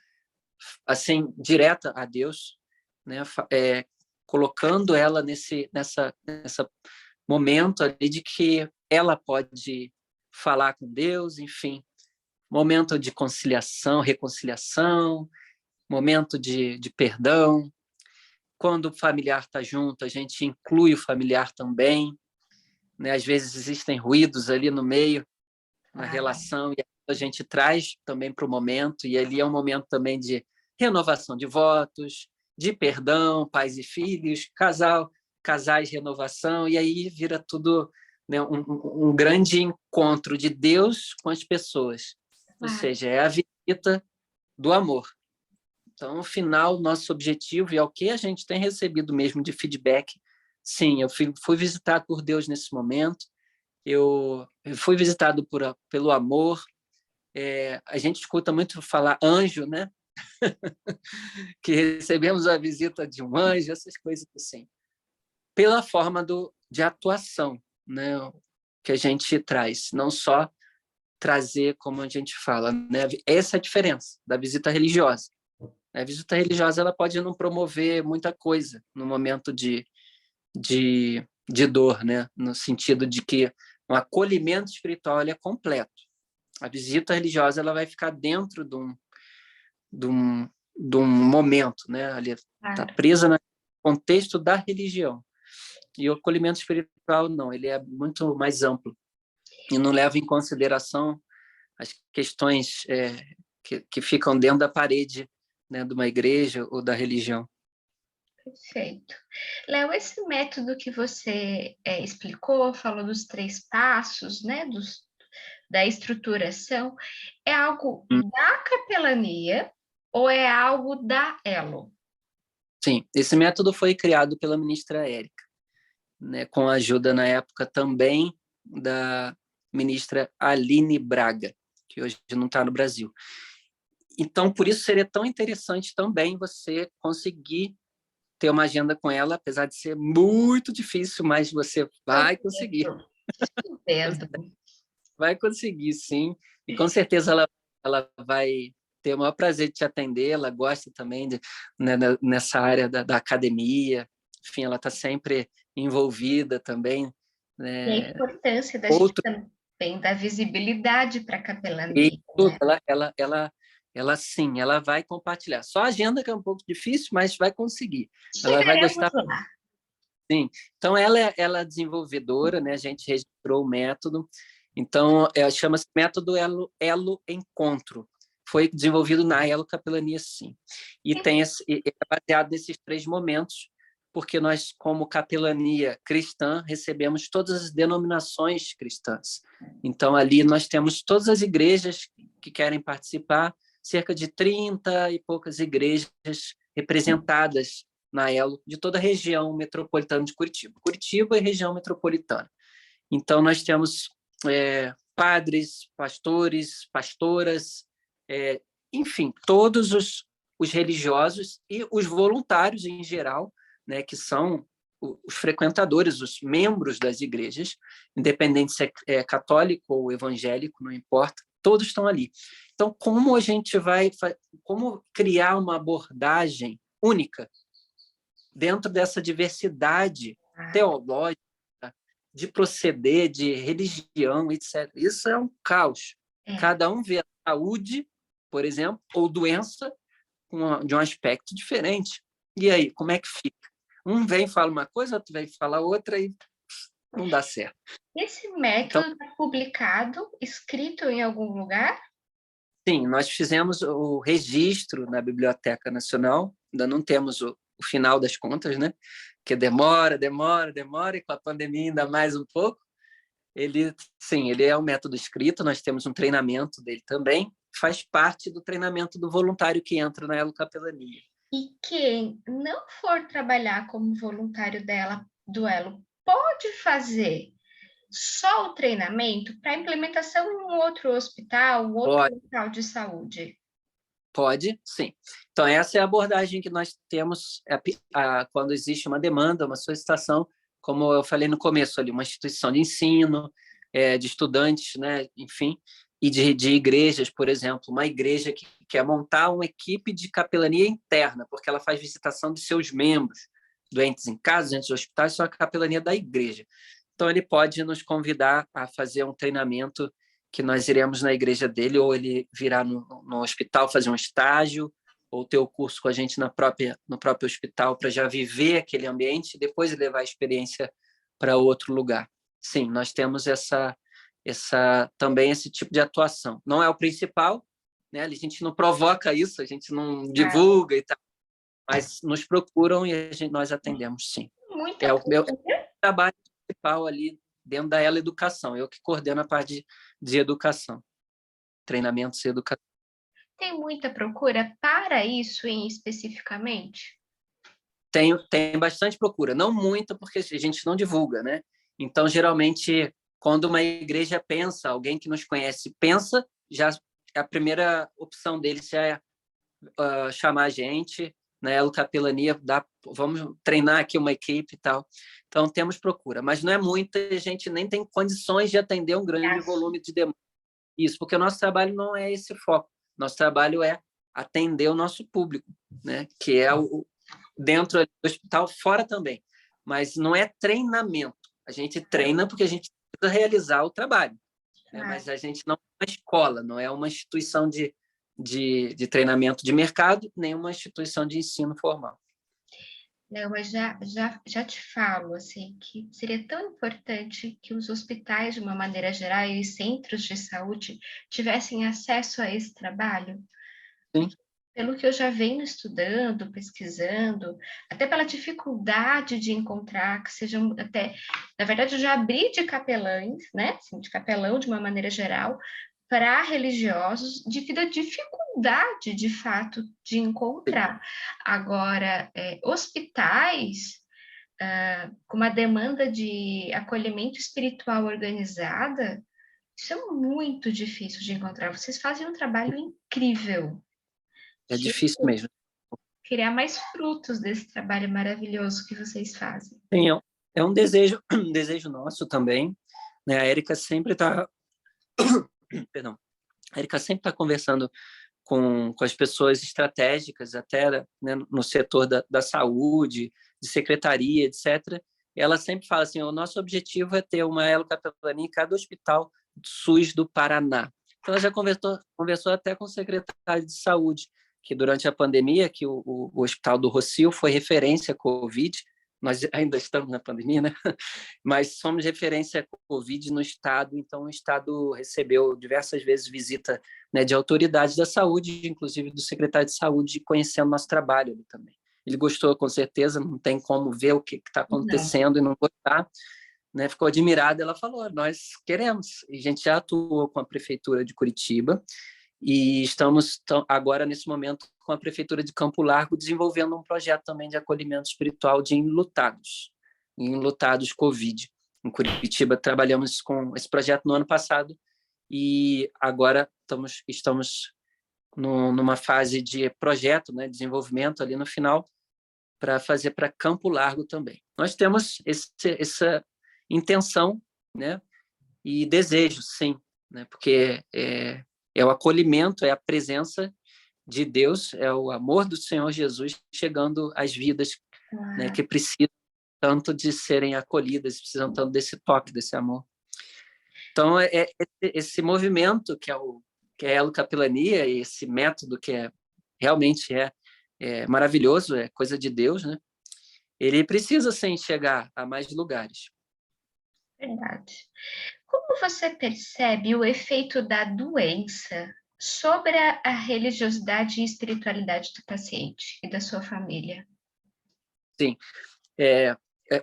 assim, direta a Deus, né? Colocando ela nessa momento ali de que ela pode falar com Deus, enfim, momento de conciliação, reconciliação, momento de perdão. Quando o familiar está junto, a gente inclui o familiar também, né? Às vezes existem ruídos ali no meio, na relação, e a gente traz também para o momento, e ali é um momento também de renovação de votos, de perdão, pais e filhos, casais, renovação, e aí vira tudo, né, um grande encontro de Deus com as pessoas, ou seja, é a visita do amor. Então, no final, nosso objetivo, e é o que a gente tem recebido mesmo de feedback, sim, eu fui visitado por Deus nesse momento, eu fui visitado pelo amor. A gente escuta muito falar anjo, né? Que recebemos a visita de um anjo, essas coisas assim. Pela forma de atuação, né? Que a gente traz, não só trazer, como a gente fala, né? Essa é a diferença da visita religiosa. A visita religiosa ela pode não promover muita coisa no momento de dor, né? No sentido de que um acolhimento espiritual ele é completo. A visita religiosa ela vai ficar dentro de um momento, né? Ali está presa no contexto da religião. E o acolhimento espiritual não, ele é muito mais amplo e não leva em consideração as questões que ficam dentro da parede, né, de uma igreja ou da religião. Perfeito. Léo, esse método que você explicou, falou dos 3 passos, né, da estruturação, é algo da capelania ou é algo da Elo? Sim, esse método foi criado pela ministra Érica, né, com a ajuda, na época, também da ministra Aline Braga, que hoje não está no Brasil. Então, por isso seria tão interessante também você conseguir ter uma agenda com ela, apesar de ser muito difícil, mas você vai conseguir. Vai conseguir, sim. E com certeza ela vai ter o maior prazer de te atender, ela gosta também né, nessa área da academia, enfim, ela está sempre envolvida também. Né? E a importância da gente também dar visibilidade para a capelania. Né? Ela sim, ela vai compartilhar. Só a agenda que é um pouco difícil, mas vai conseguir. Ela vai gostar. Lá. Sim. Então, ela é desenvolvedora, né? A gente registrou o método. Então, chama-se método Elo Encontro. Foi desenvolvido na Elo Capelania, sim. E é baseado nesses 3 momentos, porque nós, como capelania cristã, recebemos todas as denominações cristãs. Então, ali nós temos todas as igrejas que querem participar, cerca de 30 e poucas igrejas representadas na Elo, de toda a região metropolitana de Curitiba. Curitiba é região metropolitana. Então, nós temos padres, pastores, pastoras, enfim, todos os religiosos e os voluntários em geral, né, que são os frequentadores, os membros das igrejas, independente se é católico ou evangélico, não importa, todos estão ali. Então, como a gente como criar uma abordagem única dentro dessa diversidade teológica, de proceder, de religião, etc. Isso é um caos. Cada um vê a saúde, por exemplo, ou doença de um aspecto diferente. E aí, como é que fica? Um vem e fala uma coisa, outro vem falar outra e não dá certo. Esse método está publicado, escrito em algum lugar? Sim, nós fizemos o registro na Biblioteca Nacional, ainda não temos o final das contas, né? Que demora, e com a pandemia ainda mais um pouco. Ele é um método escrito, nós temos um treinamento dele também, faz parte do treinamento do voluntário que entra na Elo Capelania. E quem não for trabalhar como voluntário do Elo, pode fazer só o treinamento para implementação em um outro hospital, outro local de saúde? Pode, sim. Então, essa é a abordagem que nós temos quando existe uma demanda, uma solicitação, como eu falei no começo ali, uma instituição de ensino, de estudantes, né, enfim, e de igrejas, por exemplo, uma igreja que quer montar uma equipe de capelania interna, porque ela faz visitação de seus membros, doentes em casa, doentes em hospitais, só a capelania da igreja. Então, ele pode nos convidar a fazer um treinamento que nós iremos na igreja dele, ou ele virá no hospital fazer um estágio, ou ter o curso com a gente no próprio hospital para já viver aquele ambiente e depois levar a experiência para outro lugar. Sim, nós temos também esse tipo de atuação. Não é o principal, né? A gente não provoca isso, a gente não divulga e tal, mas nos procuram e nós atendemos, sim. Muita É o meu procura. trabalho principal ali dentro da Ela Educação. Eu que coordeno a parte de educação, treinamentos e educação. Tem muita procura para isso especificamente? Tem bastante procura, não muita, porque a gente não divulga, né? Então, geralmente, quando uma igreja pensa, alguém que nos conhece pensa, já a primeira opção deles é chamar a gente, né? O capelania, vamos treinar aqui uma equipe e tal. Então, temos procura, mas não é muita, a gente nem tem condições de atender um grande volume de demanda. Isso, porque o nosso trabalho não é esse foco. Nosso trabalho é atender o nosso público, né? Que é dentro do hospital, fora também. Mas não é treinamento. A gente treina porque a gente precisa realizar o trabalho. Né? Mas a gente não é uma escola, não é uma instituição de treinamento de mercado, nem uma instituição de ensino formal. Não, mas já te falo, assim, que seria tão importante que os hospitais, de uma maneira geral, e os centros de saúde tivessem acesso a esse trabalho. Sim. Pelo que eu já venho estudando, pesquisando, até pela dificuldade de encontrar, que sejam até... Na verdade, eu já abri de capelães, né? Assim, de capelão, de uma maneira geral, para religiosos, devido à dificuldade, de fato, de encontrar. Agora, hospitais com uma demanda de acolhimento espiritual organizada, isso é muito difícil de encontrar. Vocês fazem um trabalho incrível. É difícil mesmo. Criar mais frutos desse trabalho maravilhoso que vocês fazem. Sim, é um desejo nosso também. Né? A Érica sempre está... Perdão. A Érica sempre está conversando com as pessoas estratégicas, até, né, no setor da saúde, de secretaria, etc. E ela sempre fala assim, o nosso objetivo é ter uma capelania em cada hospital do SUS do Paraná. Então, ela já conversou até com o secretário de saúde, que durante a pandemia, que o Hospital do Rossio foi referência Covid, nós ainda estamos na pandemia, né? Mas somos referência Covid no Estado, então o Estado recebeu diversas vezes visita, né, de autoridades da saúde, inclusive do secretário de saúde, conhecendo nosso trabalho ali também. Ele gostou, com certeza, não tem como ver o que está acontecendo e não gostar, né? Ficou admirado, ela falou, nós queremos. E a gente já atuou com a Prefeitura de Curitiba e estamos agora, nesse momento, com a Prefeitura de Campo Largo, desenvolvendo um projeto também de acolhimento espiritual de enlutados Covid. Em Curitiba, trabalhamos com esse projeto no ano passado e agora estamos numa fase de projeto, né, desenvolvimento ali no final, para fazer para Campo Largo também. Nós temos essa intenção, né, e desejo, sim, né, porque é o acolhimento, é a presença de Deus, é o amor do Senhor Jesus chegando às vidas, né, que precisam tanto de serem acolhidas, precisam tanto desse toque, desse amor. Então, esse movimento que é a Elocapelania, esse método que realmente é maravilhoso, é coisa de Deus, né? Ele precisa, sim, chegar a mais lugares. Verdade. Como você percebe o efeito da doença sobre a religiosidade e espiritualidade do paciente e da sua família? Sim.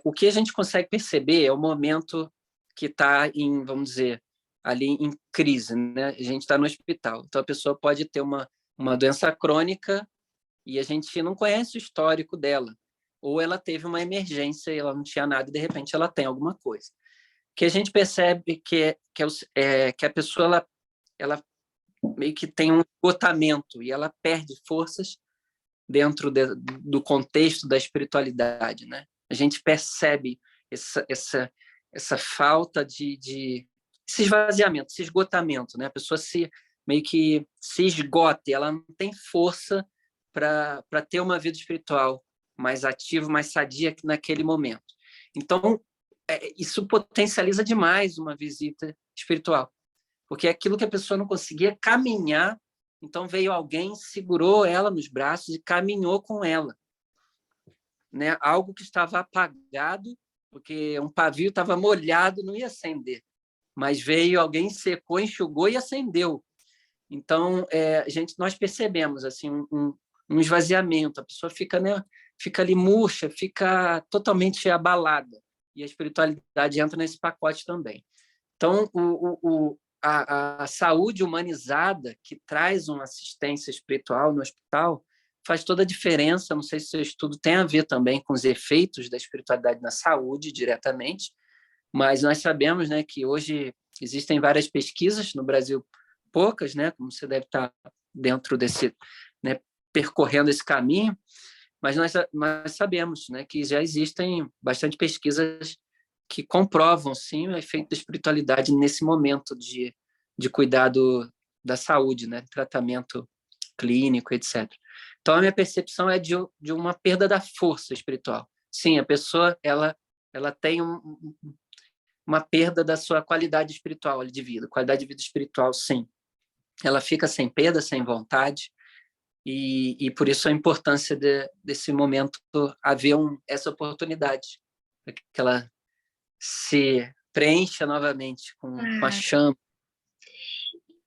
O que a gente consegue perceber é o momento que está em, vamos dizer, ali em crise, né? A gente está no hospital, então a pessoa pode ter uma doença crônica e a gente não conhece o histórico dela, ou ela teve uma emergência e ela não tinha nada e de repente ela tem alguma coisa. Que a gente percebe que a pessoa ela meio que tem um esgotamento e ela perde forças dentro do contexto da espiritualidade, né? A gente percebe essa falta de esse esvaziamento, esse esgotamento, né? A pessoa meio que se esgota, e ela não tem força para ter uma vida espiritual mais ativa, mais sadia naquele momento. Então, isso potencializa demais uma visita espiritual, porque é aquilo que a pessoa não conseguia caminhar, então veio alguém, segurou ela nos braços e caminhou com ela, né? Algo que estava apagado, porque um pavio estava molhado, não ia acender, mas veio alguém, secou, enxugou e acendeu. Então, nós percebemos assim, um esvaziamento, a pessoa fica, né, fica ali murcha, fica totalmente abalada, e a espiritualidade entra nesse pacote também. Então, a saúde humanizada, que traz uma assistência espiritual no hospital, faz toda a diferença. Não sei se o seu estudo tem a ver também com os efeitos da espiritualidade na saúde, diretamente, mas nós sabemos, né, que hoje existem várias pesquisas, no Brasil poucas, né, como você deve estar dentro desse, né, percorrendo esse caminho, mas nós sabemos, né, que já existem bastante pesquisas que comprovam, sim, o efeito da espiritualidade nesse momento de cuidado da saúde, né, tratamento clínico, etc. Então, a minha percepção é de uma perda da força espiritual. Sim, a pessoa ela tem uma perda da sua qualidade espiritual de vida, qualidade de vida espiritual, sim. Ela fica sem perda, sem vontade, e por isso a importância desse momento haver essa oportunidade, para que ela se preencha novamente com a chama.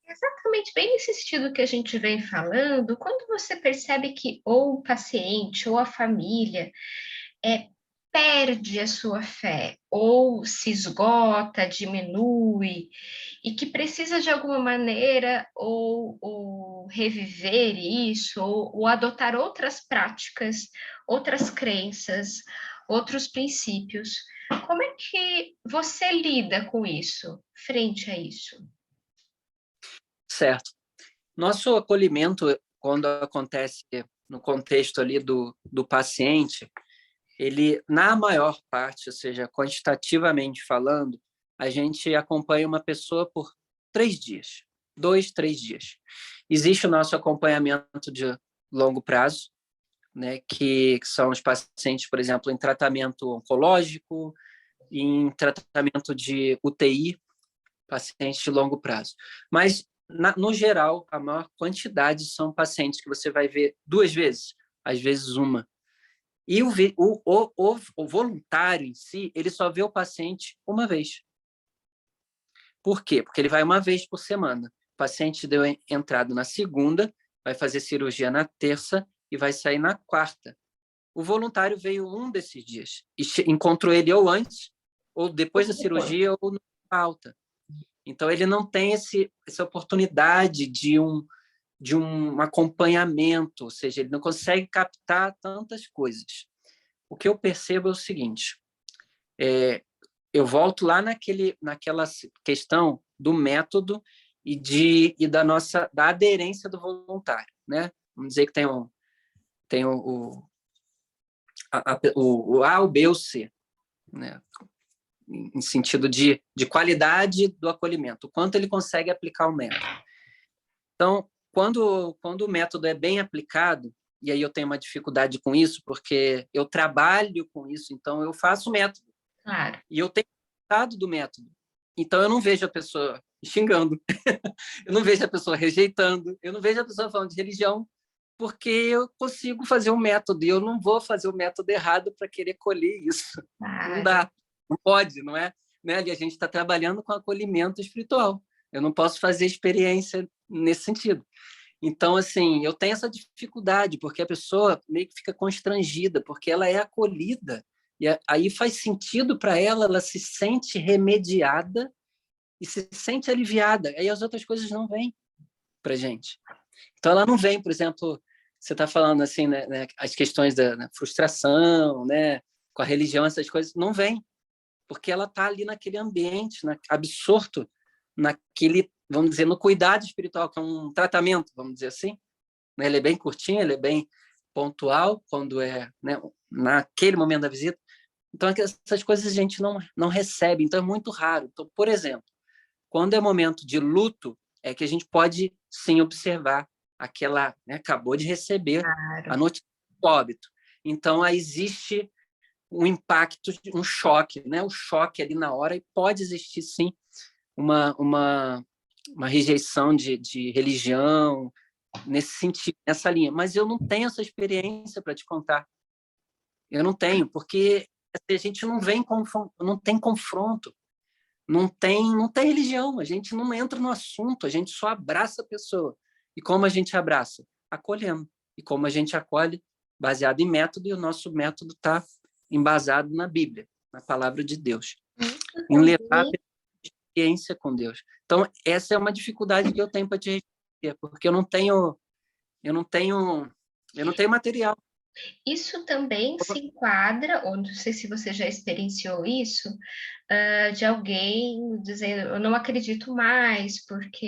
Exatamente, bem nesse sentido que a gente vem falando, quando você percebe que ou o paciente ou a família perde a sua fé, ou se esgota, diminui, e que precisa de alguma maneira ou reviver isso, ou adotar outras práticas, outras crenças, outros princípios. Como é que você lida com isso, frente a isso? Certo. Nosso acolhimento, quando acontece no contexto ali do paciente, ele, na maior parte, ou seja, quantitativamente falando, a gente acompanha uma pessoa por 3 dias, 2, 3 dias. Existe o nosso acompanhamento de longo prazo, né, que são os pacientes, por exemplo, em tratamento oncológico, em tratamento de UTI, pacientes de longo prazo. Mas, no geral, a maior quantidade são pacientes que você vai ver 2 vezes, às vezes uma. E o voluntário em si, ele só vê o paciente uma vez. Por quê? Porque ele vai uma vez por semana. O paciente deu entrada na segunda, vai fazer cirurgia na terça e vai sair na quarta. O voluntário veio um desses dias e encontrou ele ou antes, ou depois da cirurgia, ou na alta. Então, ele não tem essa oportunidade de um acompanhamento, ou seja, ele não consegue captar tantas coisas. O que eu percebo é o seguinte, eu volto lá naquela questão do método e da aderência do voluntário, né? Vamos dizer que tem o A, o B ou o C, né? Em sentido de qualidade do acolhimento, o quanto ele consegue aplicar o método. Então, quando o método é bem aplicado, e aí eu tenho uma dificuldade com isso, porque eu trabalho com isso, então eu faço o método. Claro. E eu tenho resultado do método. Então, eu não vejo a pessoa xingando, eu não vejo a pessoa rejeitando, eu não vejo a pessoa falando de religião, porque eu consigo fazer um método, e eu não vou fazer o método errado para querer colher isso. Claro. Não dá, não pode, não é? Né? A gente está trabalhando com acolhimento espiritual. Eu não posso fazer experiência nesse sentido. Então, assim, eu tenho essa dificuldade, porque a pessoa meio que fica constrangida, porque ela é acolhida, e aí faz sentido para ela, ela se sente remediada e se sente aliviada. Aí as outras coisas não vêm para a gente. Então, ela não vem, por exemplo, você está falando assim, né, as questões da frustração, né, com a religião, essas coisas, não vêm, porque ela está ali naquele ambiente, absorto naquele, vamos dizer, no cuidado espiritual, que é um tratamento, vamos dizer assim. Ele é bem curtinho, ele é bem pontual, quando é, né, naquele momento da visita. Então, essas coisas a gente não recebe, então é muito raro. Então, por exemplo, quando é momento de luto, é que a gente pode, sim, observar aquela, né, acabou de receber a notícia do óbito. Então, aí existe um impacto, um choque, né? O choque ali na hora, e pode existir, sim, uma rejeição de religião, nesse sentido, nessa linha. Mas eu não tenho essa experiência para te contar. Eu não tenho, porque a gente não tem confronto. não tem religião, a gente não entra no assunto, a gente só abraça a pessoa. E como a gente abraça? Acolhendo. E como a gente acolhe? Baseado em método, e o nosso método está embasado na Bíblia, na palavra de Deus, em levar a experiência com Deus. Então, essa é uma dificuldade que eu tenho para te responder, porque eu não tenho material. Isso também se enquadra, ou não sei se você já experienciou isso, de alguém dizendo, eu não acredito mais porque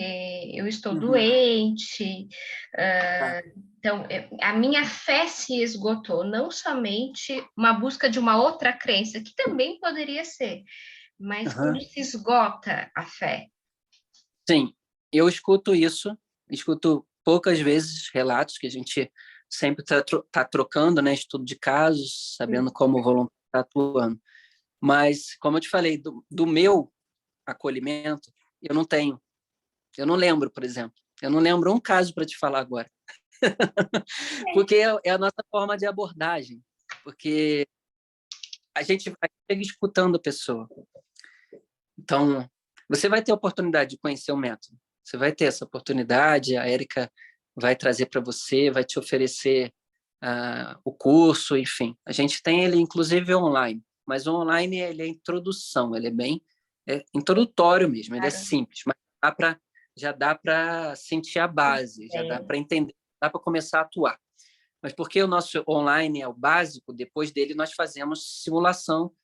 eu estou doente. Então, a minha fé se esgotou, não somente uma busca de uma outra crença, que também poderia ser, mas quando se esgota a fé. Sim, eu escuto isso, escuto poucas vezes relatos que a gente sempre está trocando, né, estudo de casos, sabendo como o voluntário está atuando. Mas, como eu te falei, do meu acolhimento, eu não tenho. Eu não lembro, por exemplo. Eu não lembro um caso para te falar agora. Porque é a nossa forma de abordagem. Porque a gente vai escutando a pessoa. Então, você vai ter a oportunidade de conhecer o método. Você vai ter essa oportunidade, a Érica vai trazer para você, vai te oferecer o curso, enfim. A gente tem ele, inclusive, online, mas o online ele é introdução, ele é bem introdutório mesmo, ele é simples, mas já dá para sentir a base, já dá para entender, dá para começar a atuar. Mas porque o nosso online é o básico, depois dele nós fazemos simulação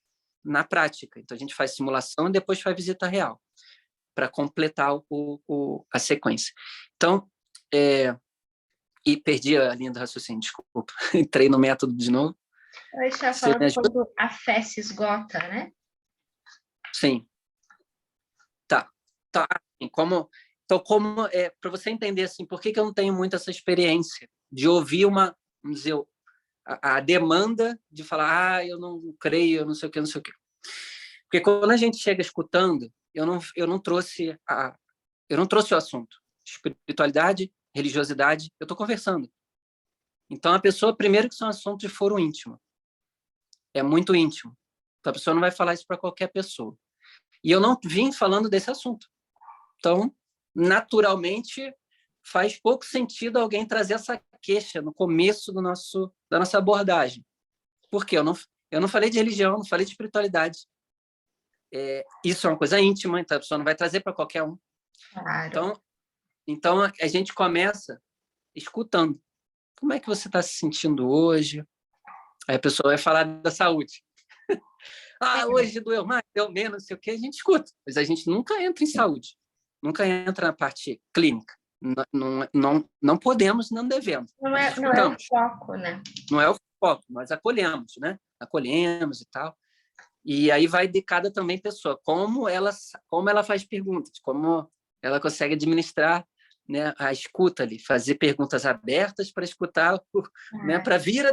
na prática. Então, a gente faz simulação e depois faz visita real, para completar a sequência. Então, e perdi a linha do raciocínio, desculpa. Entrei no método de novo. Eu estava falando quando a fé se esgota, né? Sim. Tá. Então, para você entender assim, por que eu não tenho muito essa experiência de ouvir vamos dizer, a demanda de falar, eu não creio, eu não sei o que, não sei o que. Porque quando a gente chega escutando, eu não trouxe o assunto. Espiritualidade, religiosidade, eu estou conversando. Então, a pessoa, primeiro que são assuntos de foro íntimo. É muito íntimo. Então, a pessoa não vai falar isso para qualquer pessoa. E eu não vim falando desse assunto. Então, naturalmente, faz pouco sentido alguém trazer essa queixa no começo da nossa abordagem. Por quê? Eu não falei de religião, não falei de espiritualidade. Isso é uma coisa íntima, então a pessoa não vai trazer para qualquer um. Claro. Então, a gente começa escutando. Como é que você está se sentindo hoje? Aí a pessoa vai falar da saúde. Hoje doeu mais, deu menos, não sei o que, a gente escuta. Mas a gente nunca entra em saúde. Nunca entra na parte clínica. Não podemos, não devemos. Não é o foco, né? Não é o foco, nós acolhemos, né? Acolhemos e tal. E aí vai de cada também pessoa, como ela faz perguntas, como ela consegue administrar, né, a escuta ali, fazer perguntas abertas para escutar, né, para vir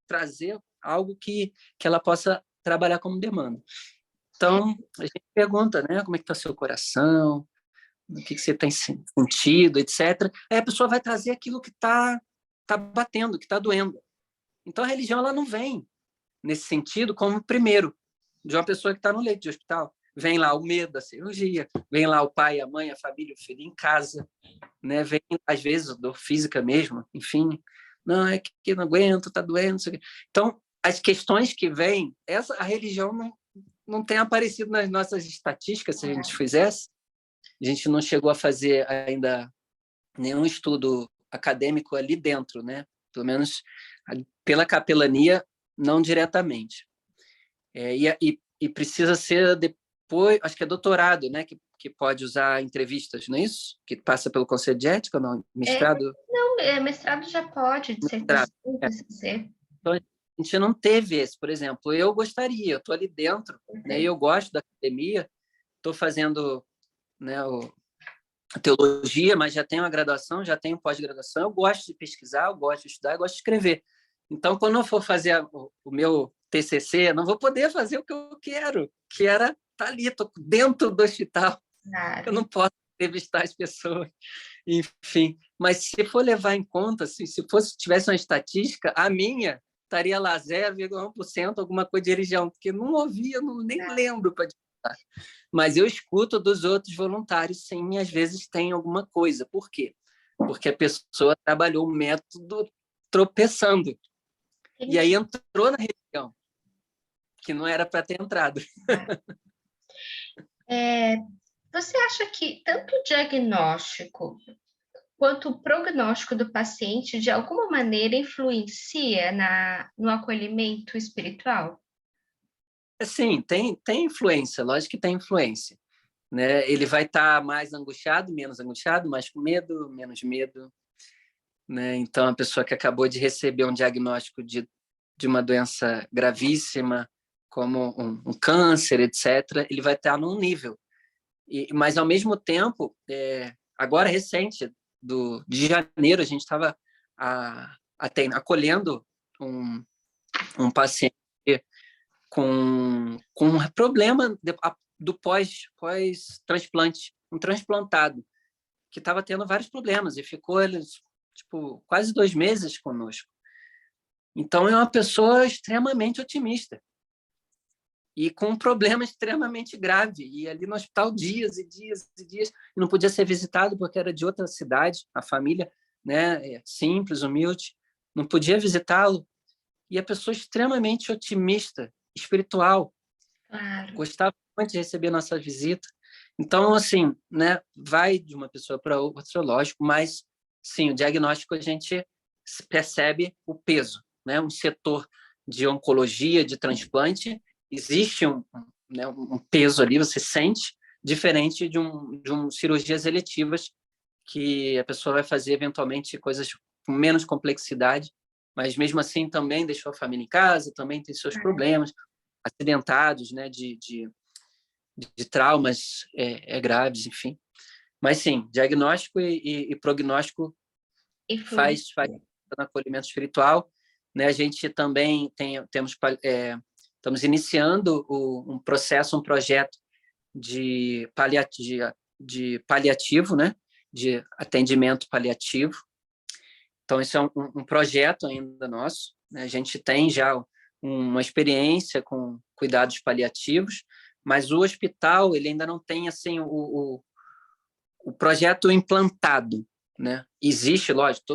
trazer algo que ela possa trabalhar como demanda. Então, a gente pergunta, né, como é que está seu coração, o que você tem sentido, etc. Aí a pessoa vai trazer aquilo que está batendo, que está doendo. Então, a religião ela não vem nesse sentido como primeiro, de uma pessoa que está no leito de hospital. Vem lá o medo da cirurgia, vem lá o pai, a mãe, a família, o filho em casa, né? Vem, às vezes, dor física mesmo, enfim. Não, é que não aguento, está doendo, não sei o quê. Então, as questões que vêm, a religião não tem aparecido nas nossas estatísticas, se a gente fizesse. A gente não chegou a fazer ainda nenhum estudo acadêmico ali dentro, né? Pelo menos pela capelania, não diretamente. E precisa ser depois, acho que é doutorado, né? Que pode usar entrevistas, não é isso? Que passa pelo Conselho de Ética, não? Mestrado? Mestrado já pode, dissertação, TCC. Então, a gente não teve esse, por exemplo. Eu gostaria, eu estou ali dentro, né? Eu gosto da academia, estou fazendo, né, a teologia, mas já tenho a graduação, já tenho pós-graduação, eu gosto de pesquisar, eu gosto de estudar, eu gosto de escrever. Então, quando eu for fazer o meu TCC, não vou poder fazer o que eu quero, que era estar ali, estou dentro do hospital. Claro. Eu não posso entrevistar as pessoas, enfim. Mas se for levar em conta, assim, se tivesse uma estatística, a estaria lá 0,1%, alguma coisa de religião, porque não ouvia, nem lembro, Mas eu escuto dos outros voluntários, sim, e às vezes tem alguma coisa. Por quê? Porque a pessoa trabalhou o método tropeçando. E aí Entendi. entrou na religião, que não era para ter entrado. Você acha que tanto o diagnóstico quanto o prognóstico do paciente, de alguma maneira, influencia no acolhimento espiritual? Sim, tem influência, lógico que tem influência. Né? Ele vai estar mais angustiado, mais com medo, menos medo. Né? Então, a pessoa que acabou de receber um diagnóstico de uma doença gravíssima, como um câncer, etc., ele vai estar num nível. Mas, ao mesmo tempo, agora recente, de janeiro, a gente estava acolhendo um paciente com um problema do pós-transplante, um transplantado, que estava tendo vários problemas e ficou tipo, quase 2 meses conosco. Então, é uma pessoa extremamente otimista e com um problema extremamente grave. E ali no hospital dias e dias e dias, e não podia ser visitado porque era de outra cidade, a família, né, simples, humilde, não podia visitá-lo. E a pessoa extremamente otimista, espiritual, Claro. gostava muito de receber nossa visita. Então, assim, né, vai de uma pessoa para outra, lógico, mas, sim, o diagnóstico a gente percebe o peso, né? Um setor de oncologia, de transplante, existe né, um peso ali, você sente, diferente de cirurgias eletivas, que a pessoa vai fazer, eventualmente, coisas com menos complexidade, mas, mesmo assim, também deixou a família em casa, também tem seus problemas, acidentados, né, de traumas graves, enfim. Mas, sim, diagnóstico e prognóstico faz Influencia. no acolhimento espiritual. Né? A gente também estamos iniciando um processo, um projeto de paliativo, né? De atendimento paliativo. Então, isso é um projeto ainda nosso. Né? A gente tem já uma experiência com cuidados paliativos, mas o hospital ele ainda não tem assim o projeto implantado. Né? Existe, lógico,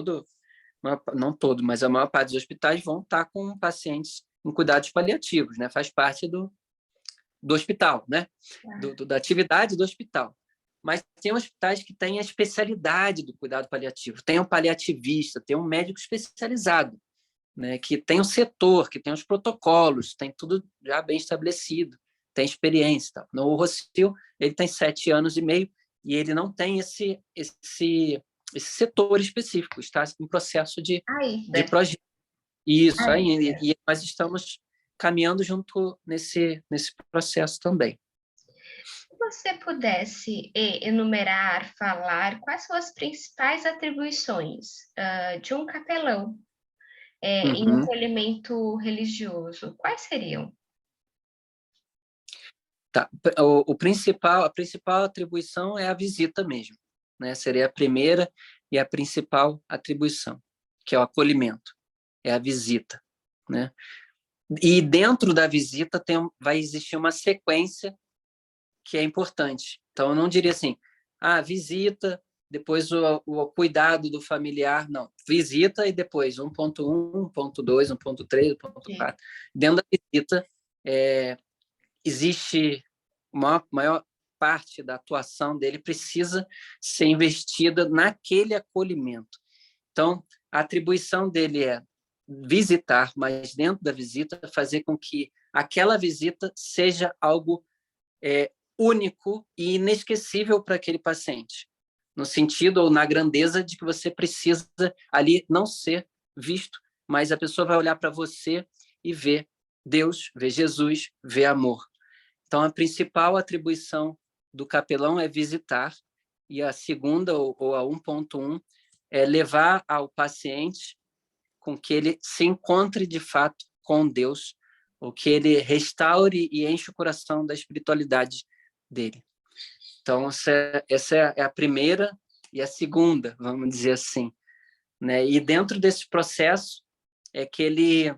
não todo, mas a maior parte dos hospitais vão estar com pacientes em cuidados paliativos, né? Faz parte do hospital, né? Da atividade do hospital. Mas tem hospitais que têm a especialidade do cuidado paliativo, tem um paliativista, tem um médico especializado, né? Que tem um setor, que tem os protocolos, tem tudo já bem estabelecido, tem experiência. Tá? No Rossio, ele tem 7 anos e meio e ele não tem esse setor específico, está em processo de projeto. Isso, aí, e nós estamos caminhando junto nesse processo também. Se você pudesse enumerar, falar, quais são as principais atribuições de um capelão em acolhimento religioso, quais seriam? Tá. A principal atribuição é a visita mesmo, né? Seria a primeira e a principal atribuição, que é o acolhimento, é a visita, né? E dentro da visita vai existir uma sequência que é importante. Então, eu não diria assim, visita, depois o cuidado do familiar, não. Visita e depois 1.1, 1.2, 1.3, 1.4. Dentro da visita, existe maior parte da atuação dele precisa ser investida naquele acolhimento. Então, a atribuição dele é visitar, mas dentro da visita fazer com que aquela visita seja algo único e inesquecível para aquele paciente, no sentido ou na grandeza de que você precisa ali não ser visto, mas a pessoa vai olhar para você e ver Deus, ver Jesus, ver amor. Então, a principal atribuição do capelão é visitar, e a segunda, ou a 1.1, é levar ao paciente com que ele se encontre de fato com Deus, ou que ele restaure e enche o coração da espiritualidade dele. Então, essa é a primeira e a segunda, vamos dizer assim. Né? E dentro desse processo é que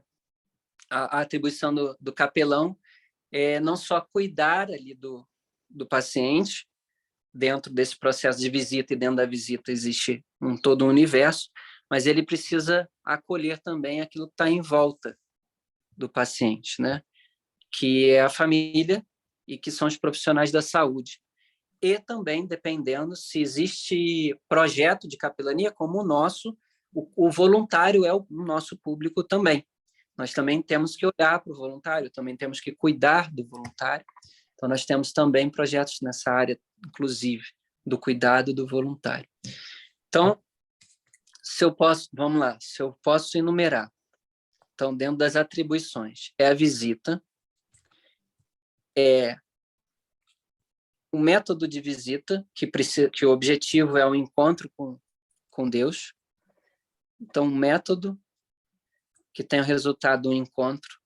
a atribuição do capelão não só cuidar ali do paciente, dentro desse processo de visita, e dentro da visita existe todo um universo, mas ele precisa acolher também aquilo que está em volta do paciente, né? Que é a família e que são os profissionais da saúde. E também, dependendo se existe projeto de capelania como o nosso, o voluntário é o nosso público também. Nós também temos que olhar para o voluntário, também temos que cuidar do voluntário. Então, nós temos também projetos nessa área, inclusive, do cuidado do voluntário. Então, vamos lá, se eu posso enumerar. Então, dentro das atribuições, é a visita, é o método de visita, que o objetivo é o encontro com Deus. Então, um método que tem o resultado do encontro,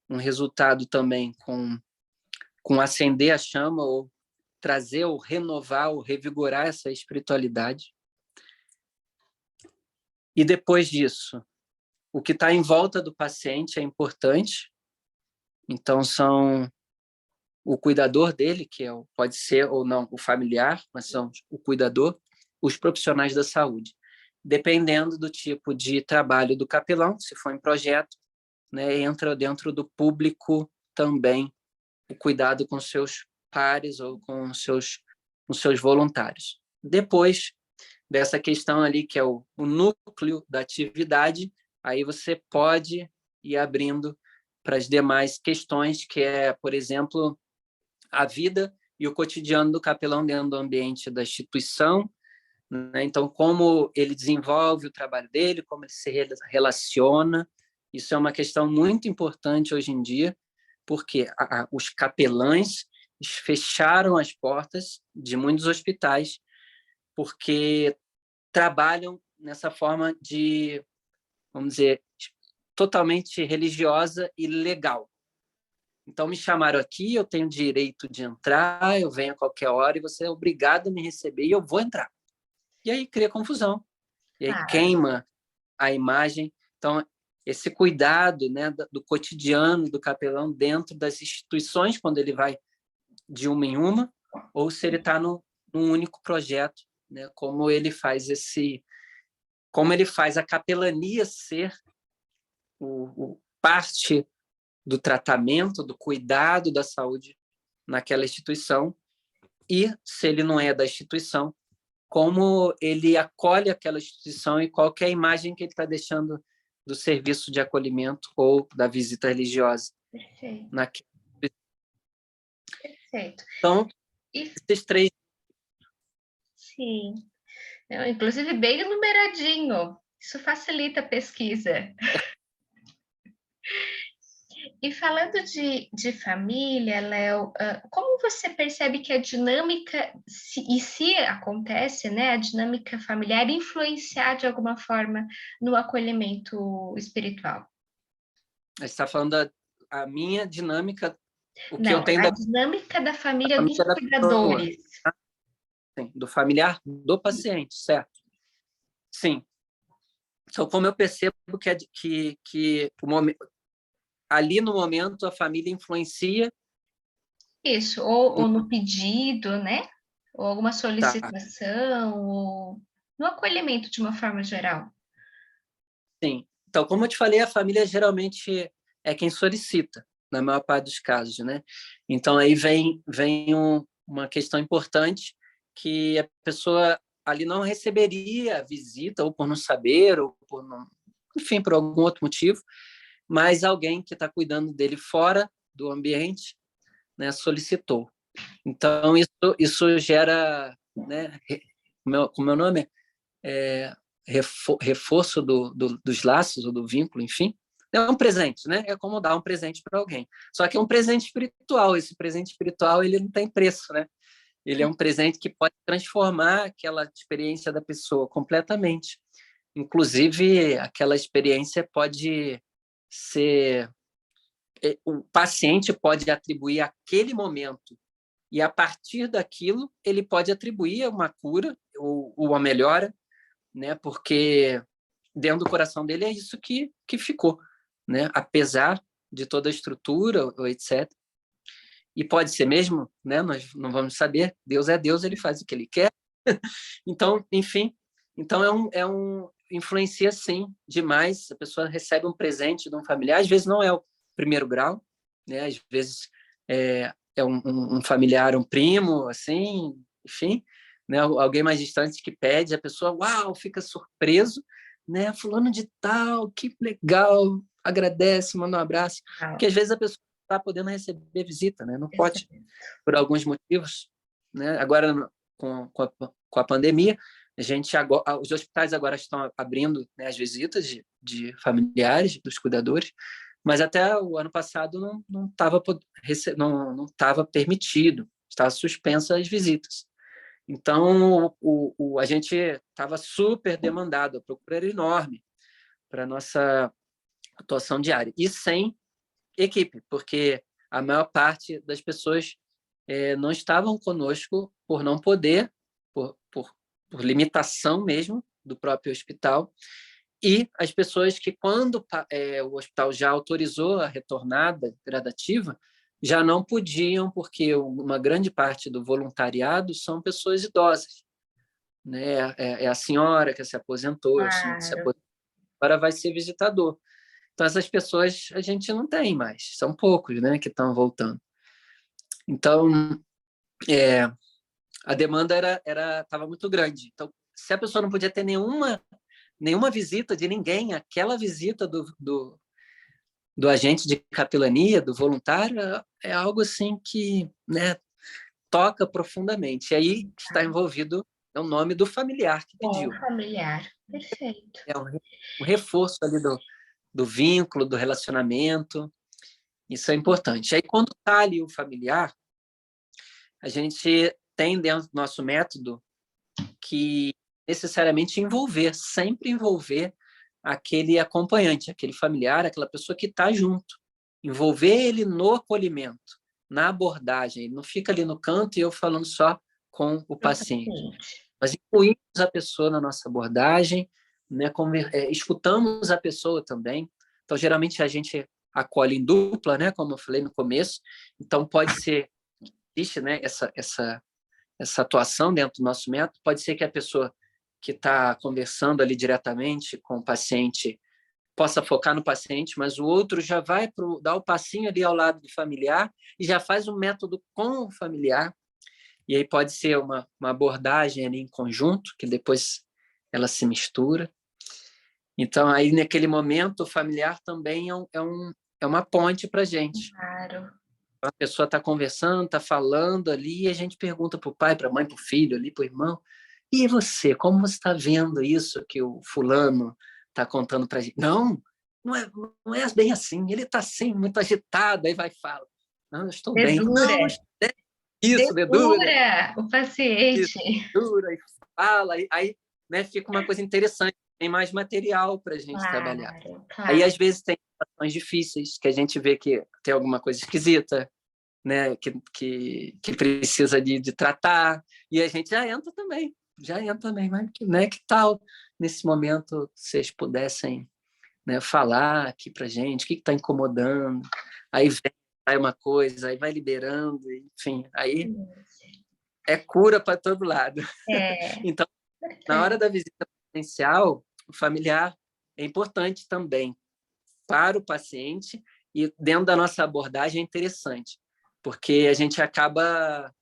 um resultado também com acender a chama, ou trazer, ou renovar, ou revigorar essa espiritualidade. E depois disso, o que está em volta do paciente é importante. Então, são o cuidador dele, pode ser ou não o familiar, mas são o cuidador, os profissionais da saúde. Dependendo do tipo de trabalho do capelão, se for em projeto, né, entra dentro do público também o cuidado com seus pares ou com seus voluntários. Depois dessa questão ali, que é o núcleo da atividade, aí você pode ir abrindo para as demais questões, que é, por exemplo, a vida e o cotidiano do capelão dentro do ambiente da instituição, né? Então, como ele desenvolve o trabalho dele, como ele se relaciona, isso é uma questão muito importante hoje em dia, porque os capelães fecharam as portas de muitos hospitais, porque trabalham nessa forma de, vamos dizer, totalmente religiosa e legal. Então, me chamaram aqui, eu tenho direito de entrar, eu venho a qualquer hora e você é obrigado a me receber e eu vou entrar. E aí cria confusão, e aí queima a imagem. Então, esse cuidado, né, do cotidiano do capelão dentro das instituições, quando ele vai de uma em uma, ou se ele está num único projeto, né, como ele faz a capelania ser parte do tratamento, do cuidado da saúde naquela instituição, e se ele não é da instituição, como ele acolhe aquela instituição e qual que é a imagem que ele está deixando do serviço de acolhimento ou da visita religiosa. Perfeito. Perfeito. Então, esses três... Sim. Inclusive, bem enumeradinho. Isso facilita a pesquisa. E falando de família, Léo, como você percebe que a dinâmica, se acontece, né, a dinâmica familiar influenciar de alguma forma no acolhimento espiritual? Você está falando a minha dinâmica, que eu tenho a dinâmica da família dos cuidadores. Sim, do familiar do paciente, certo? Sim. Então, como eu percebo que o momento, ali no momento a família influencia. Isso, ou no pedido, né? Ou alguma solicitação, ou no acolhimento de uma forma geral. Sim. Então, como eu te falei, a família geralmente é quem solicita, na maior parte dos casos, né? Então, aí vem uma questão importante, que a pessoa ali não receberia a visita, ou por não saber, ou por não... Enfim, por algum outro motivo, mas alguém que está cuidando dele fora do ambiente, né, solicitou. Então, isso gera, né, como meu nome reforço dos laços ou do vínculo, enfim. É um presente, né? É como dar um presente para alguém. Só que é um presente espiritual. Esse presente espiritual, ele não tem preço, né? Ele é um presente que pode transformar aquela experiência da pessoa completamente. Inclusive, aquela experiência pode ser... O paciente pode atribuir aquele momento, e a partir daquilo ele pode atribuir uma cura ou uma melhora, né? Porque dentro do coração dele é isso que ficou, né? Apesar de toda a estrutura, ou etc. E pode ser mesmo, né? Nós não vamos saber. Deus é Deus, ele faz o que ele quer. Então, enfim, então influencia sim demais. A pessoa recebe um presente de um familiar, às vezes não é o primeiro grau, né? Às vezes é um familiar, um primo, assim, enfim, né? Alguém mais distante que pede, a pessoa, uau, fica surpreso, né? Fulano de tal, que legal, agradece, manda um abraço, porque às vezes a pessoa está podendo receber visita, né? Não pode, por alguns motivos, né? Agora com a pandemia, os hospitais agora estão abrindo, né, as visitas de familiares, dos cuidadores, mas até o ano passado não estava permitido, estava suspensa as visitas. Então, a gente estava super demandado, a procura era enorme para a nossa atuação diária, e sem equipe, porque a maior parte das pessoas não estavam conosco por não poder, por limitação mesmo do próprio hospital, e as pessoas que, quando o hospital já autorizou a retornada gradativa, já não podiam, porque uma grande parte do voluntariado são pessoas idosas, né? É a senhora que se aposentou, o senhor que se aposentou, agora vai ser visitador. Então, essas pessoas a gente não tem mais, são poucos, né, que estão voltando. Então, a demanda estava muito grande. Então, se a pessoa não podia ter nenhuma visita de ninguém, aquela visita do agente de capelania, do voluntário, é algo assim que, né, toca profundamente. E aí está envolvido o nome do familiar que pediu. Familiar, perfeito. É um reforço ali do vínculo, do relacionamento. Isso é importante. Aí, quando está ali o familiar, a gente tem dentro do nosso método que necessariamente sempre envolver aquele acompanhante, aquele familiar, aquela pessoa que está junto. Envolver ele no acolhimento, na abordagem. Ele não fica ali no canto e eu falando só com o paciente. Nós incluímos a pessoa na nossa abordagem, né, escutamos a pessoa também. Então, geralmente, a gente acolhe em dupla, né, como eu falei no começo. Então, pode ser, existe, né, essa atuação dentro do nosso método, pode ser que a pessoa que está conversando ali diretamente com o paciente possa focar no paciente, mas o outro já vai dar o passinho ali ao lado do familiar e já faz um método com o familiar. E aí pode ser uma abordagem ali em conjunto, que depois ela se mistura. Então, aí naquele momento, o familiar também é uma ponte para a gente. Claro. A pessoa está conversando, está falando ali, e a gente pergunta para o pai, para a mãe, para o filho, ali, para o irmão, e você, como você está vendo isso que o fulano está contando para a gente? Não é bem assim, ele está assim, muito agitado, aí vai e fala, não, eu estou bem. Não, isso, dedura o paciente. Isso, dedura e fala, aí né, fica uma coisa interessante, tem mais material para a gente trabalhar. Claro. Aí, às vezes, tem situações difíceis, que a gente vê que tem alguma coisa esquisita, né, que precisa de tratar, e a gente já entra também, mas né, que tal, nesse momento, vocês pudessem, né, falar aqui para a gente, o que está incomodando, aí vai uma coisa, aí vai liberando, enfim, aí é cura para todo lado. Então, na hora da visita presencial, o familiar é importante também para o paciente, e dentro da nossa abordagem é interessante, porque a gente acaba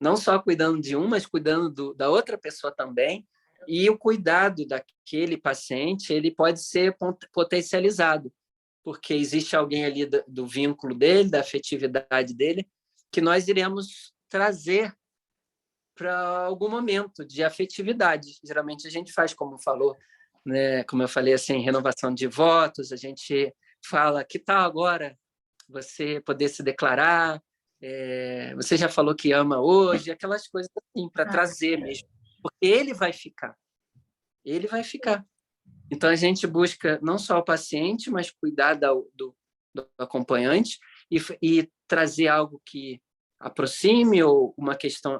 não só cuidando de um, mas cuidando da outra pessoa também, e o cuidado daquele paciente ele pode ser potencializado, porque existe alguém ali do vínculo dele, da afetividade dele, que nós iremos trazer para algum momento de afetividade. Geralmente a gente faz, como falou, né, como eu falei, assim, renovação de votos, a gente fala, que tal agora você poder se declarar, você já falou que ama hoje, aquelas coisas assim, para trazer mesmo, porque ele vai ficar. Então, a gente busca não só o paciente, mas cuidar do acompanhante e trazer algo que aproxime ou uma questão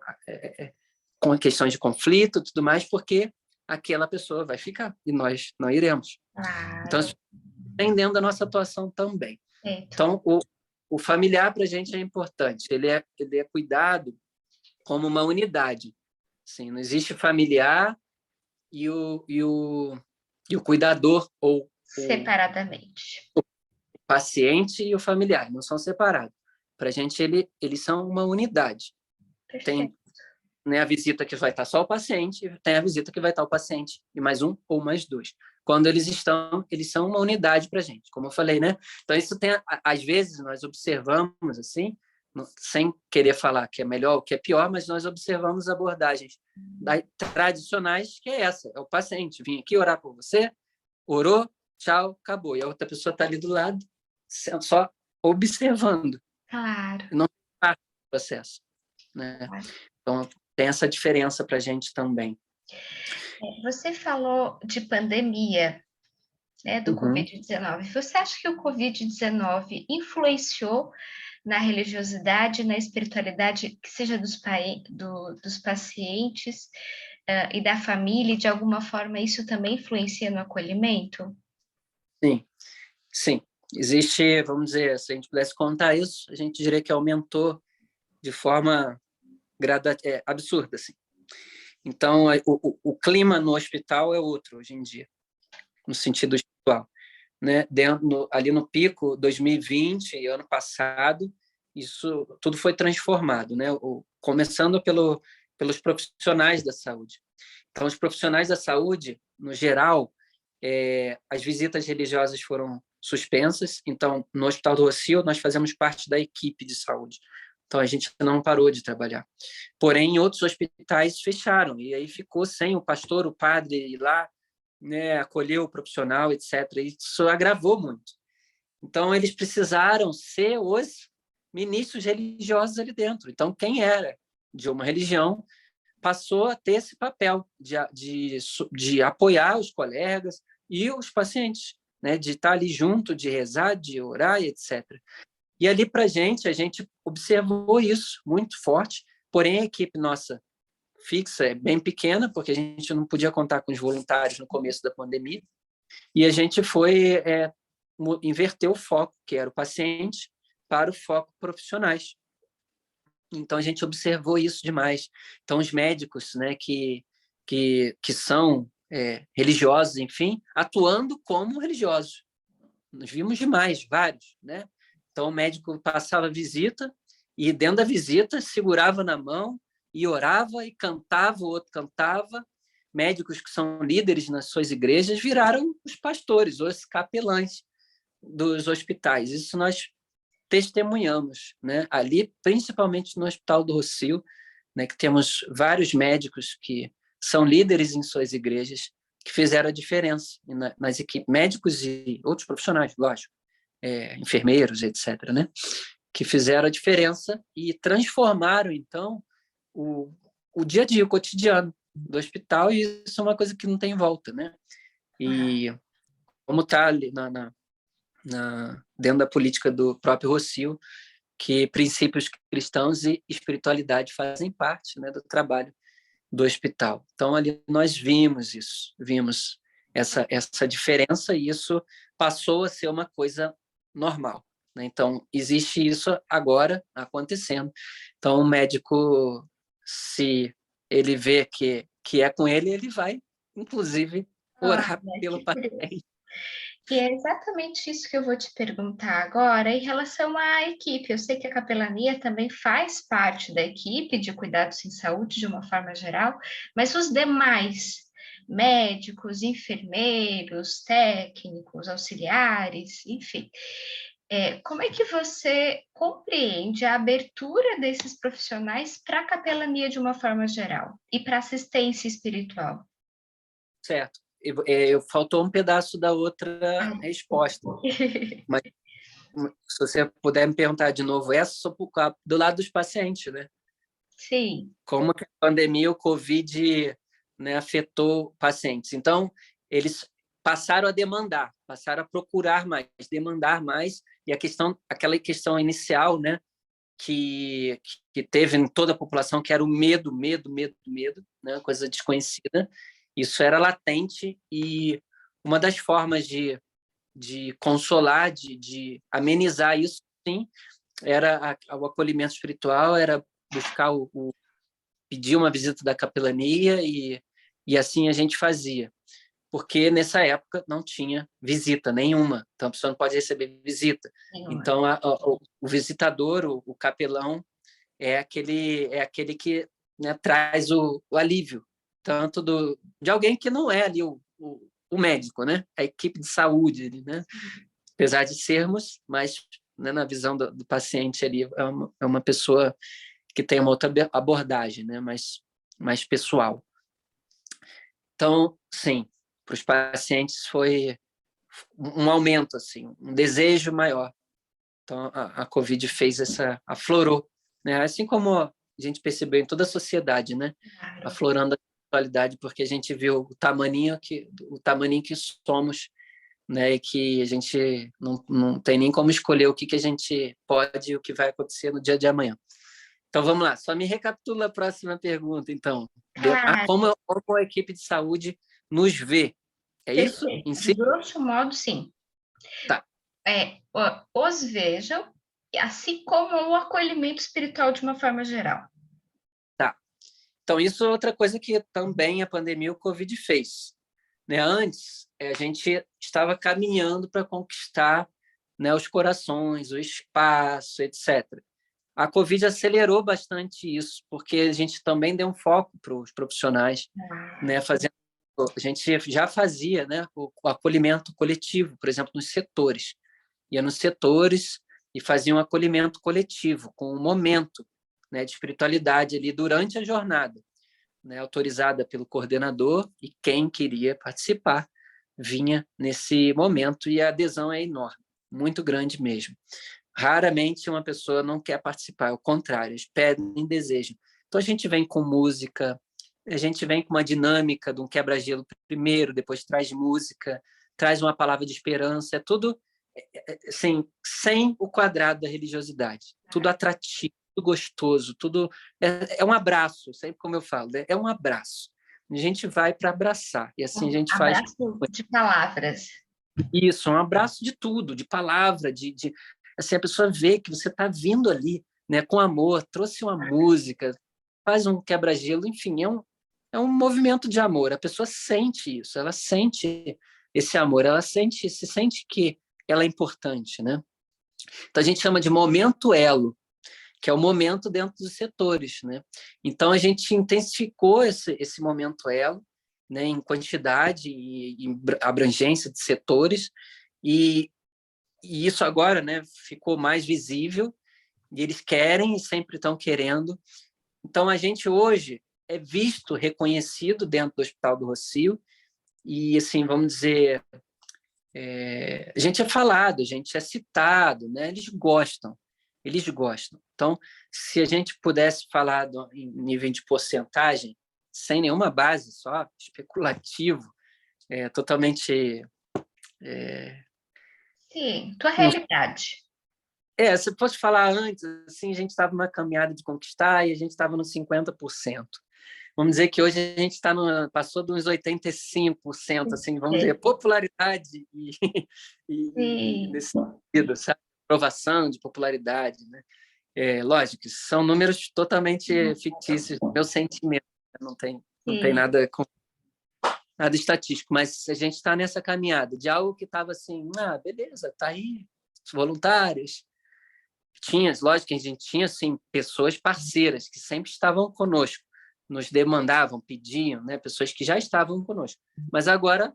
com questões de conflito e tudo mais, porque aquela pessoa vai ficar e nós não iremos. Claro. Então, tem dentro da nossa atuação também. Certo. Então, o familiar para a gente é importante, ele é cuidado como uma unidade. Assim, não existe familiar e o cuidador ou Separadamente. o paciente e o familiar, não são separados. Para a gente, eles são uma unidade. Perfeito. Tem, né, a visita que vai estar só o paciente, tem a visita que vai estar o paciente e mais um ou mais dois. Quando eles são uma unidade para a gente, como eu falei, né? Então, isso tem, às vezes, nós observamos, assim, sem querer falar que é melhor ou que é pior, mas nós observamos abordagens tradicionais, que é essa, é o paciente, vim aqui orar por você, orou, tchau, acabou. E a outra pessoa está ali do lado, só observando. Claro. Não faz o processo, né? Claro. Então, tem essa diferença para a gente também. Você falou de pandemia, né, do Covid-19. Você acha que o Covid-19 influenciou na religiosidade, na espiritualidade, que seja dos pacientes e da família, e de alguma forma isso também influencia no acolhimento? Sim, sim. Existe, vamos dizer, se a gente pudesse contar isso, a gente diria que aumentou de forma absurda, assim. Então, o clima no hospital é outro hoje em dia, no sentido espiritual, né? Ali no pico 2020 e ano passado, isso tudo foi transformado, né? Começando pelos profissionais da saúde. Então, os profissionais da saúde, no geral, as visitas religiosas foram suspensas. Então, no Hospital do Rossio, nós fazemos parte da equipe de saúde. Então, a gente não parou de trabalhar. Porém, outros hospitais fecharam, e aí ficou sem o pastor, o padre ir lá, né, acolher o profissional, etc. E isso agravou muito. Então, eles precisaram ser os ministros religiosos ali dentro. Então, quem era de uma religião passou a ter esse papel de apoiar os colegas e os pacientes, né, de estar ali junto, de rezar, de orar, etc. E ali para a gente observou isso muito forte, porém a equipe nossa fixa é bem pequena, porque a gente não podia contar com os voluntários no começo da pandemia, e a gente foi inverter o foco, que era o paciente, para o foco profissionais. Então, a gente observou isso demais. Então, os médicos, né, que são religiosos, enfim, atuando como religiosos. Nós vimos demais, vários, né? Então, o médico passava a visita e, dentro da visita, segurava na mão e orava e cantava, o outro cantava. Médicos que são líderes nas suas igrejas viraram os pastores, os capelães dos hospitais. Isso nós testemunhamos, né? Ali, principalmente no Hospital do Rossio, né, que temos vários médicos que são líderes em suas igrejas, que fizeram a diferença nas equipes, médicos e outros profissionais, lógico, enfermeiros, etc., né? Que fizeram a diferença e transformaram, então, o dia a dia, o cotidiano do hospital, e isso é uma coisa que não tem volta, né? E como está ali dentro da política do próprio Rossio, que princípios cristãos e espiritualidade fazem parte, né, do trabalho do hospital. Então, ali nós vimos isso, vimos essa diferença, e isso passou a ser uma coisa normal, né? Então, existe isso agora acontecendo. Então, o médico, se ele vê que é com ele, ele vai, inclusive, orar pelo paciente. E é exatamente isso que eu vou te perguntar agora em relação à equipe. Eu sei que a capelania também faz parte da equipe de cuidados em saúde de uma forma geral, mas os demais médicos, enfermeiros, técnicos, auxiliares, enfim, como é que você compreende a abertura desses profissionais para a capelania de uma forma geral e para assistência espiritual? Certo. Faltou um pedaço da outra resposta. Mas se você puder me perguntar de novo essa, do lado dos pacientes, né? Sim. Como que a pandemia, o Covid, né, afetou pacientes. Então, eles passaram a demandar, passaram a procurar mais, demandar mais, e aquela questão inicial, né, que teve em toda a população, que era o medo, né, coisa desconhecida, isso era latente, e uma das formas de de consolar, de amenizar isso, sim, era o acolhimento espiritual, era buscar pedir uma visita da capelania e assim a gente fazia. Porque nessa época não tinha visita nenhuma, então a pessoa não pode receber visita. Então o visitador, o capelão, é aquele que, né, traz o alívio, tanto de alguém que não é ali o médico, né? A equipe de saúde, né? Apesar de sermos, mas, né, na visão do paciente ali é uma pessoa que tem uma outra abordagem, né? Mais pessoal. Então, sim, para os pacientes foi um aumento, assim, um desejo maior. Então, a Covid aflorou, né? Assim como a gente percebeu em toda a sociedade, né? Claro. Aflorando a sexualidade, porque a gente viu o tamaninho que somos, né? E que a gente não tem nem como escolher o que a gente pode e o que vai acontecer no dia de amanhã. Então, vamos lá. Só me recapitula a próxima pergunta, então. Claro. Como a equipe de saúde nos vê? É isso Perfeito. em De si? grosso modo, sim. Tá. Os vejam, assim como o acolhimento espiritual de uma forma geral. Tá. Então, isso é outra coisa que também a pandemia, o Covid fez. Né? Antes, a gente estava caminhando para conquistar, né, os corações, o espaço, etc. A Covid acelerou bastante isso, porque a gente também deu um foco para os profissionais, né, a gente já fazia, né, o acolhimento coletivo, por exemplo, nos setores. Ia nos setores e fazia um acolhimento coletivo, com um momento, né, de espiritualidade ali durante a jornada, né, autorizada pelo coordenador, e quem queria participar vinha nesse momento, e a adesão é enorme, muito grande mesmo. Raramente uma pessoa não quer participar, ao contrário, eles pedem, desejam. Então a gente vem com música, a gente vem com uma dinâmica de um quebra-gelo primeiro, depois traz música, traz uma palavra de esperança, é tudo assim, sem o quadrado da religiosidade, tudo atrativo, tudo gostoso, tudo é um abraço, sempre como eu falo, é um abraço. A gente vai para abraçar, e assim a gente faz abraço de palavras. isso, um abraço de tudo, de palavra, assim, a pessoa vê que você está vindo ali, né, com amor, trouxe uma música, faz um quebra-gelo, enfim, é um movimento de amor. A pessoa sente isso, ela sente esse amor, ela se sente que ela é importante, né? Então a gente chama de momento elo, que é o momento dentro dos setores, né? Então a gente intensificou esse momento elo, né, em quantidade e em abrangência de setores, e isso agora, né, ficou mais visível, e eles querem e sempre estão querendo. Então a gente hoje é visto, reconhecido dentro do Hospital do Rocio, e assim, vamos dizer, a gente é falado, a gente é citado, né? Eles gostam, eles gostam. Então, se a gente pudesse falar em nível de porcentagem, sem nenhuma base, só especulativo, totalmente... Sim, tua realidade. Se eu fosse falar antes, assim, a gente estava numa caminhada de conquistar e a gente estava nos 50%. Vamos dizer que hoje a gente passou de uns 85%, assim, vamos dizer, popularidade e nesse sentido, sabe? Aprovação de popularidade, né? Lógico, são números totalmente fictícios, meu sentimento, não tem nada estatístico, mas a gente está nessa caminhada de algo que estava assim, beleza, tá aí, os voluntários, lógico que a gente tinha assim, pessoas parceiras que sempre estavam conosco, nos demandavam, pediam, né? Pessoas que já estavam conosco. Mas agora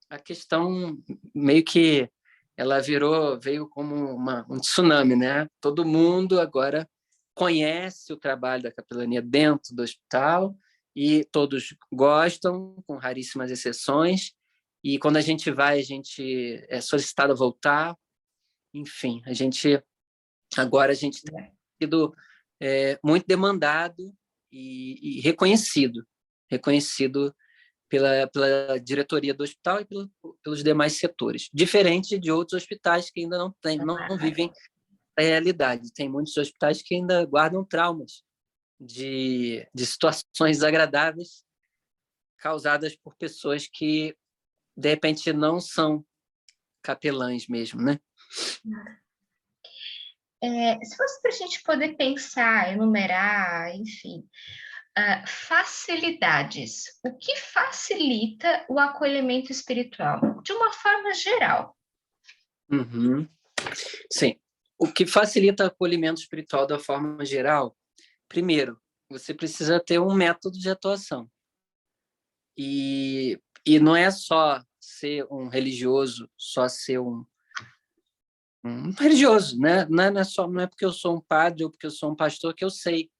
a questão meio que ela veio como um tsunami, né? Todo mundo agora conhece o trabalho da capelania dentro do hospital e todos gostam, com raríssimas exceções. E quando a gente vai, a gente é solicitado a voltar. Enfim, agora a gente tem sido muito demandado e reconhecido pela diretoria do hospital e pelos demais setores, diferente de outros hospitais que ainda não vivem a realidade. Tem muitos hospitais que ainda guardam traumas de situações desagradáveis causadas por pessoas que, de repente, não são capelães mesmo, né? Se fosse para a gente poder pensar, enumerar, enfim, facilidades. O que facilita o acolhimento espiritual? De uma forma geral. Uhum. Sim. O que facilita o acolhimento espiritual da forma geral, primeiro, você precisa ter um método de atuação. E não é só ser um religioso, só ser um religioso, né? Não é porque eu sou um padre ou porque eu sou um pastor que eu sei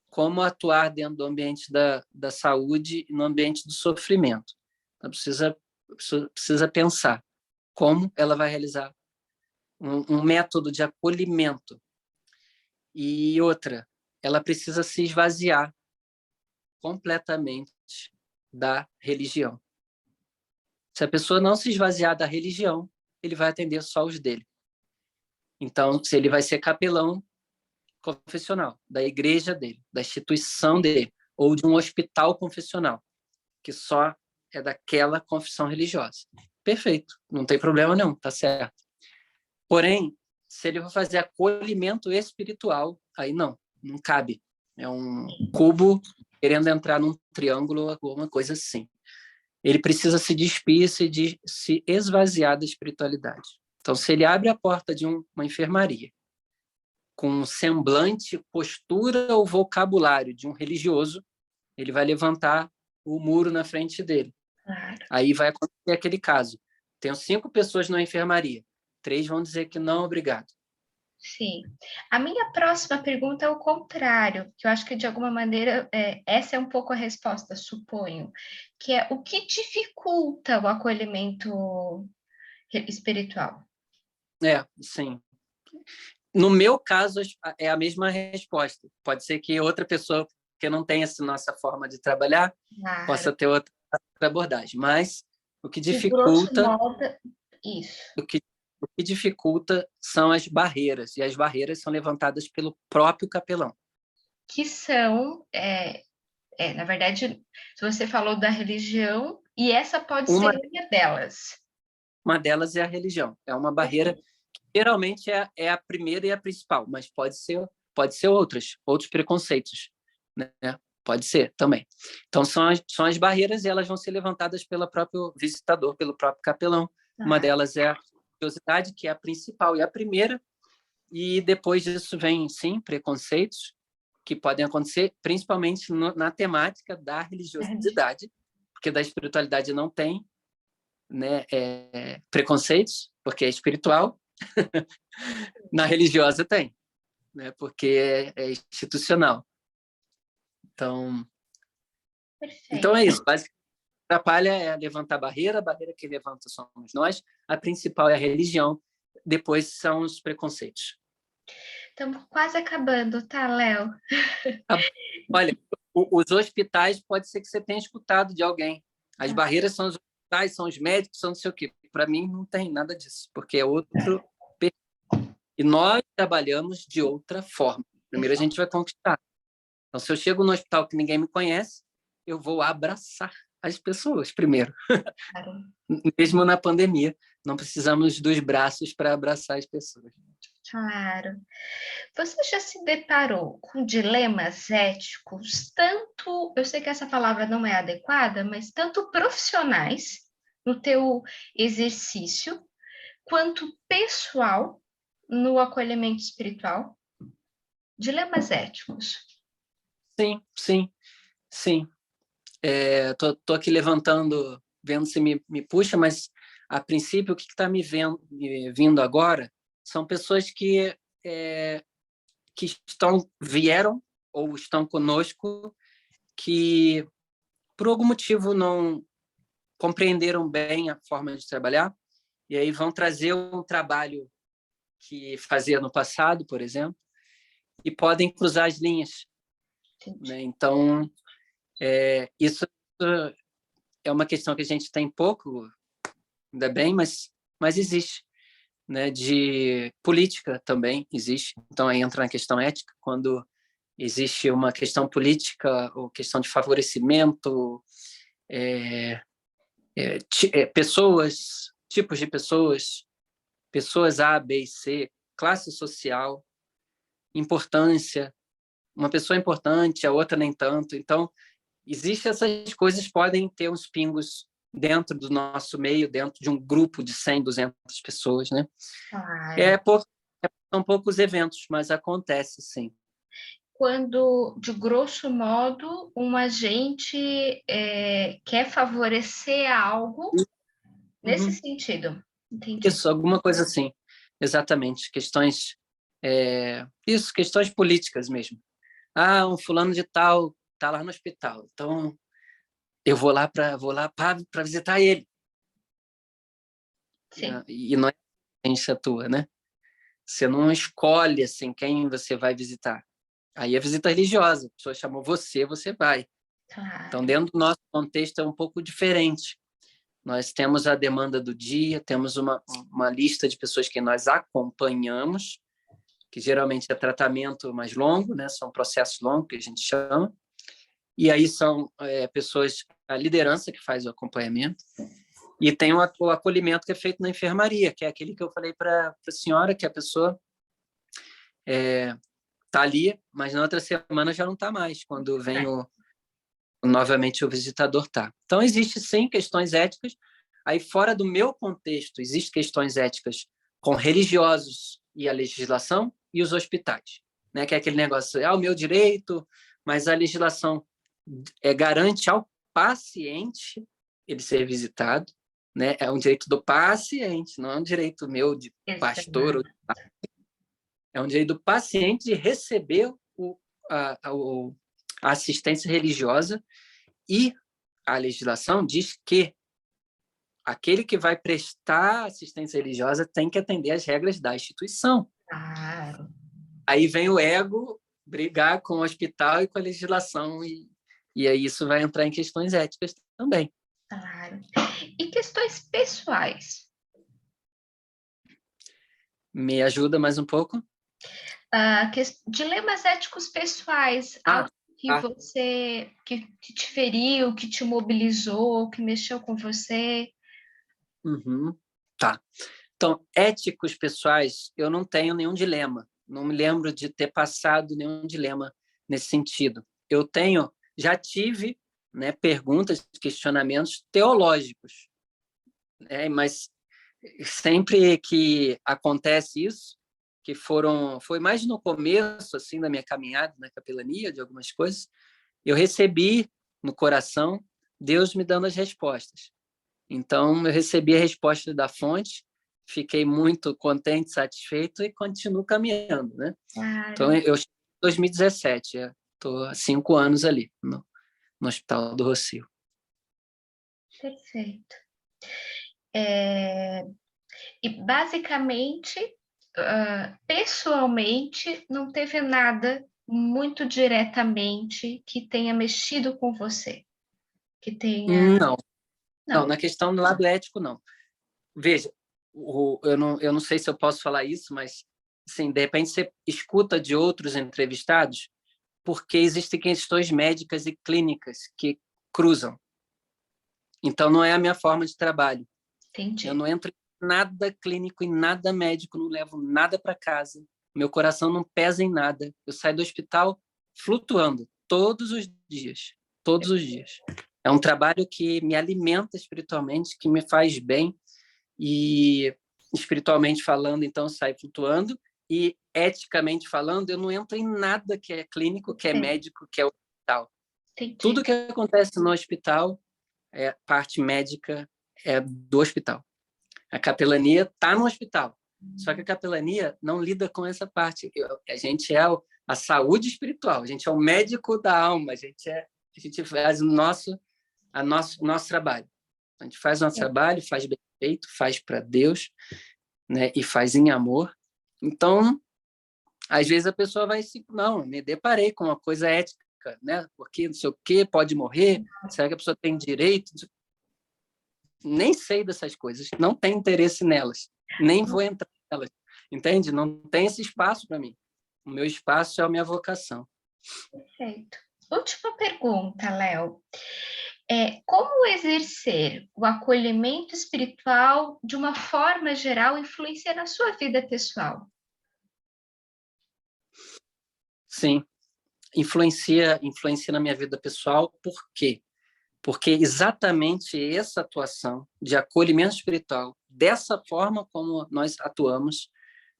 como atuar dentro do ambiente da saúde e no ambiente do sofrimento. Então, precisa pensar como ela vai realizar um método de acolhimento. E outra, ela precisa se esvaziar completamente da religião. Se a pessoa não se esvaziar da religião, ele vai atender só os dele. Então, se ele vai ser capelão confessional, da igreja dele, da instituição dele, ou de um hospital confessional, que só é daquela confissão religiosa. Perfeito, não tem problema nenhum, tá certo. Porém, se ele for fazer acolhimento espiritual, aí não cabe. É um cubo querendo entrar num triângulo, alguma coisa assim. Ele precisa se despir, se esvaziar da espiritualidade. Então, se ele abre a porta de uma enfermaria com semblante, postura ou vocabulário de um religioso, ele vai levantar o muro na frente dele. Claro. Aí vai acontecer aquele caso. Tenho 5 pessoas na enfermaria. 3 vão dizer que não, obrigado. Sim. A minha próxima pergunta é o contrário, que eu acho que de alguma maneira essa é um pouco a resposta, suponho, que é o que dificulta o acolhimento espiritual? Sim. No meu caso, é a mesma resposta. Pode ser que outra pessoa que não tenha essa nossa forma de trabalhar Claro. possa ter outra abordagem. Mas o que De grosso dificulta, modo, isso. o que dificulta são as barreiras, e as barreiras são levantadas pelo próprio capelão. Que são, na verdade, se você falou da religião, e essa pode ser uma delas. Uma delas é a religião. É uma barreira que geralmente é a primeira e a principal, mas pode ser outros preconceitos, né? Pode ser também. Então, são as barreiras e elas vão ser levantadas pelo próprio visitador, pelo próprio capelão. Uma delas é a religiosidade, que é a principal e a primeira, e depois disso vem, sim, preconceitos que podem acontecer, principalmente na temática da religiosidade, porque da espiritualidade não tem, né, preconceitos, porque é espiritual. Na religiosa tem, né, porque é institucional. Então é isso. Basicamente, atrapalha é levantar a barreira que levanta somos nós, a principal é a religião, depois são os preconceitos. Estamos quase acabando, tá, Léo? Olha, os hospitais pode ser que você tenha escutado de alguém. As barreiras são os hospitais, são os médicos, são não sei o quê. Para mim não tem nada disso, porque é outro. E nós trabalhamos de outra forma. Primeiro a gente vai conquistar. Então, se eu chego no hospital que ninguém me conhece, eu vou abraçar as pessoas primeiro. Claro. Mesmo na pandemia, não precisamos dos braços para abraçar as pessoas. Claro. Você já se deparou com dilemas éticos, tanto, eu sei que essa palavra não é adequada, mas tanto profissionais no teu exercício, quanto pessoal no acolhimento espiritual? Dilemas éticos. Sim. Tô aqui levantando, vendo se me puxa, mas a princípio o que está me vindo agora são pessoas que vieram ou estão conosco que por algum motivo não compreenderam bem a forma de trabalhar e aí vão trazer um trabalho que fazia no passado, por exemplo, e podem cruzar as linhas, né? Então, isso é uma questão que a gente tem pouco, ainda bem, mas existe, né? De política também existe. Então, aí entra na questão ética, quando existe uma questão política ou questão de favorecimento, pessoas, tipos de pessoas, pessoas A, B e C, classe social, importância. Uma pessoa é importante, a outra nem tanto. Então, existem essas coisas, podem ter uns pingos dentro do nosso meio, dentro de um grupo de 100, 200 pessoas, né? Claro. São poucos eventos, mas acontece, sim. Quando, de grosso modo, um agente quer favorecer algo nesse Uhum. sentido. Entendi. Isso, alguma coisa assim. Exatamente. Questões, questões políticas mesmo. Ah, um fulano de tal está lá no hospital, então eu vou lá para visitar ele. Sim, E não é a gente atua, né? Você não escolhe assim quem você vai visitar. Aí é visita religiosa, a pessoa chamou você, você vai. Então, claro. dentro do nosso contexto é um pouco diferente. Nós temos a demanda do dia, temos uma lista de pessoas que nós acompanhamos, que geralmente é tratamento mais longo, né? São processos longos que a gente chama. E aí são pessoas, a liderança que faz o acompanhamento. E tem o acolhimento que é feito na enfermaria, que é aquele que eu falei para a senhora, que a pessoa está ali, mas na outra semana já não está mais, quando vem novamente o visitador tá. Então, existe sim questões éticas. Aí, fora do meu contexto, existem questões éticas com religiosos e a legislação e os hospitais, né? Que é aquele negócio, o meu direito, mas a legislação garante ao paciente ele ser visitado, né? É um direito do paciente, não é um direito meu de Exato. pastor, é um direito do paciente de receber a, a, a assistência religiosa, e a legislação diz que aquele que vai prestar assistência religiosa tem que atender às regras da instituição. Claro, Aí vem o ego brigar com o hospital e com a legislação, e aí isso vai entrar em questões éticas também. claro. E questões pessoais? Me ajuda mais um pouco? Dilemas éticos pessoais, Ah, algo que ah, você, que te feriu, que te mobilizou, que mexeu com você? uhum, tá. Então, éticos pessoais, eu não tenho nenhum dilema. Não me lembro de ter passado nenhum dilema nesse sentido. Eu já tive, né, perguntas, questionamentos teológicos, né, mas sempre que acontece isso, foi mais no começo assim da minha caminhada na capelania de algumas coisas, eu recebi no coração Deus me dando as respostas. Então, eu recebi a resposta da fonte, fiquei muito contente, satisfeito e continuo caminhando, né? Então, Claro, eu cheguei em 2017, estou há 5 anos ali no Hospital do Rocio. perfeito. E basicamente, pessoalmente, não teve nada muito diretamente que tenha mexido com você, que tenha. Não, não, Não, na questão do lado ético, não. Veja, eu não sei se eu posso falar isso, mas, assim, de repente você escuta de outros entrevistados, porque existem questões médicas e clínicas que cruzam. Então, não é a minha forma de trabalho. Eu entendi. não entro em nada clínico e nada médico, não levo nada para casa. Meu coração não pesa em nada. Eu saio do hospital flutuando todos os dias, todos os dias. É um trabalho que me alimenta espiritualmente, que me faz bem, e espiritualmente falando, então, sai flutuando, e eticamente falando, eu não entro em nada que é clínico, que é Sim, médico, que é hospital. Tudo entendi. que acontece no hospital, parte médica é do hospital. A capelania está no hospital. Só que a capelania não lida com essa parte. A gente é a saúde espiritual, a gente é o médico da alma, a gente faz nosso trabalho. A gente faz o nosso trabalho, faz bem feito, faz para Deus, né? E faz em amor. Então, às vezes a pessoa vai se, não, me deparei com uma coisa ética, né? Porque não sei o quê, pode morrer, será que a pessoa tem direito? Nem sei dessas coisas, não tenho interesse nelas, nem vou entrar nelas, entende? Não tem esse espaço para mim. O meu espaço é a minha vocação. Perfeito. Última pergunta, Léo. Como exercer o acolhimento espiritual de uma forma geral influencia na sua vida pessoal? Sim, influencia na minha vida pessoal. Por quê? Porque exatamente essa atuação de acolhimento espiritual, dessa forma como nós atuamos,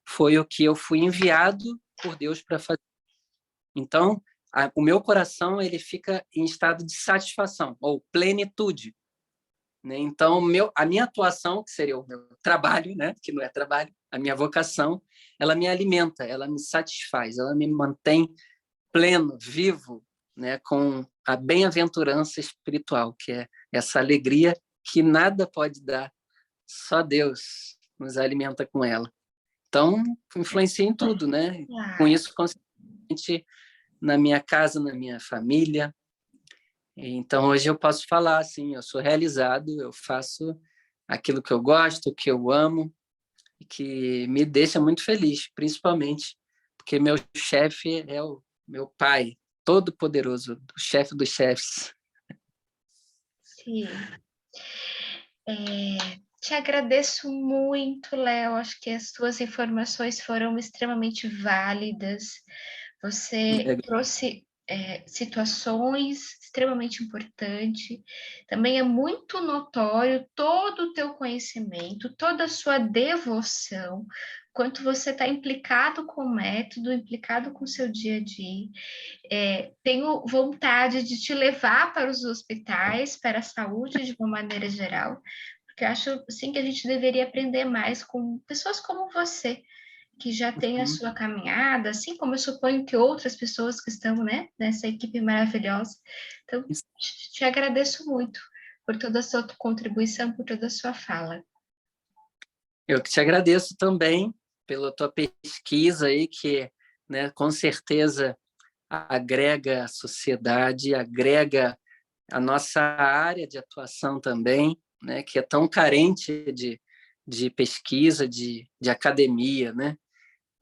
foi o que eu fui enviado por Deus para fazer. Então, o meu coração ele fica em estado de satisfação ou plenitude, né? Então, a minha atuação, que seria o meu trabalho, né? Que não é trabalho, a minha vocação, ela me alimenta, ela me satisfaz, ela me mantém pleno, vivo, né? Com a bem-aventurança espiritual, que é essa alegria que nada pode dar, só Deus nos alimenta com ela. Então, influencia em tudo, né? Com isso, consequentemente, na minha casa, na minha família. Então, hoje eu posso falar assim, eu sou realizado, eu faço aquilo que eu gosto, que eu amo, e que me deixa muito feliz, principalmente porque meu chefe é o meu pai, todo-poderoso, o chefe dos chefes. Sim. Te agradeço muito, Léo. Acho que as tuas informações foram extremamente válidas. Você trouxe situações extremamente importantes. Também é muito notório todo o teu conhecimento, toda a sua devoção, quanto você está implicado com o método, implicado com o seu dia a dia. Tenho vontade de te levar para os hospitais, para a saúde de uma maneira geral, porque eu acho assim que a gente deveria aprender mais com pessoas como você, que já tem a sua caminhada, assim como eu suponho que outras pessoas que estão, né, nessa equipe maravilhosa. Então, te agradeço muito por toda a sua contribuição, por toda a sua fala. Eu que te agradeço também pela tua pesquisa aí, que, né, com certeza agrega a sociedade, agrega a nossa área de atuação também, né, que é tão carente de pesquisa, de academia, né?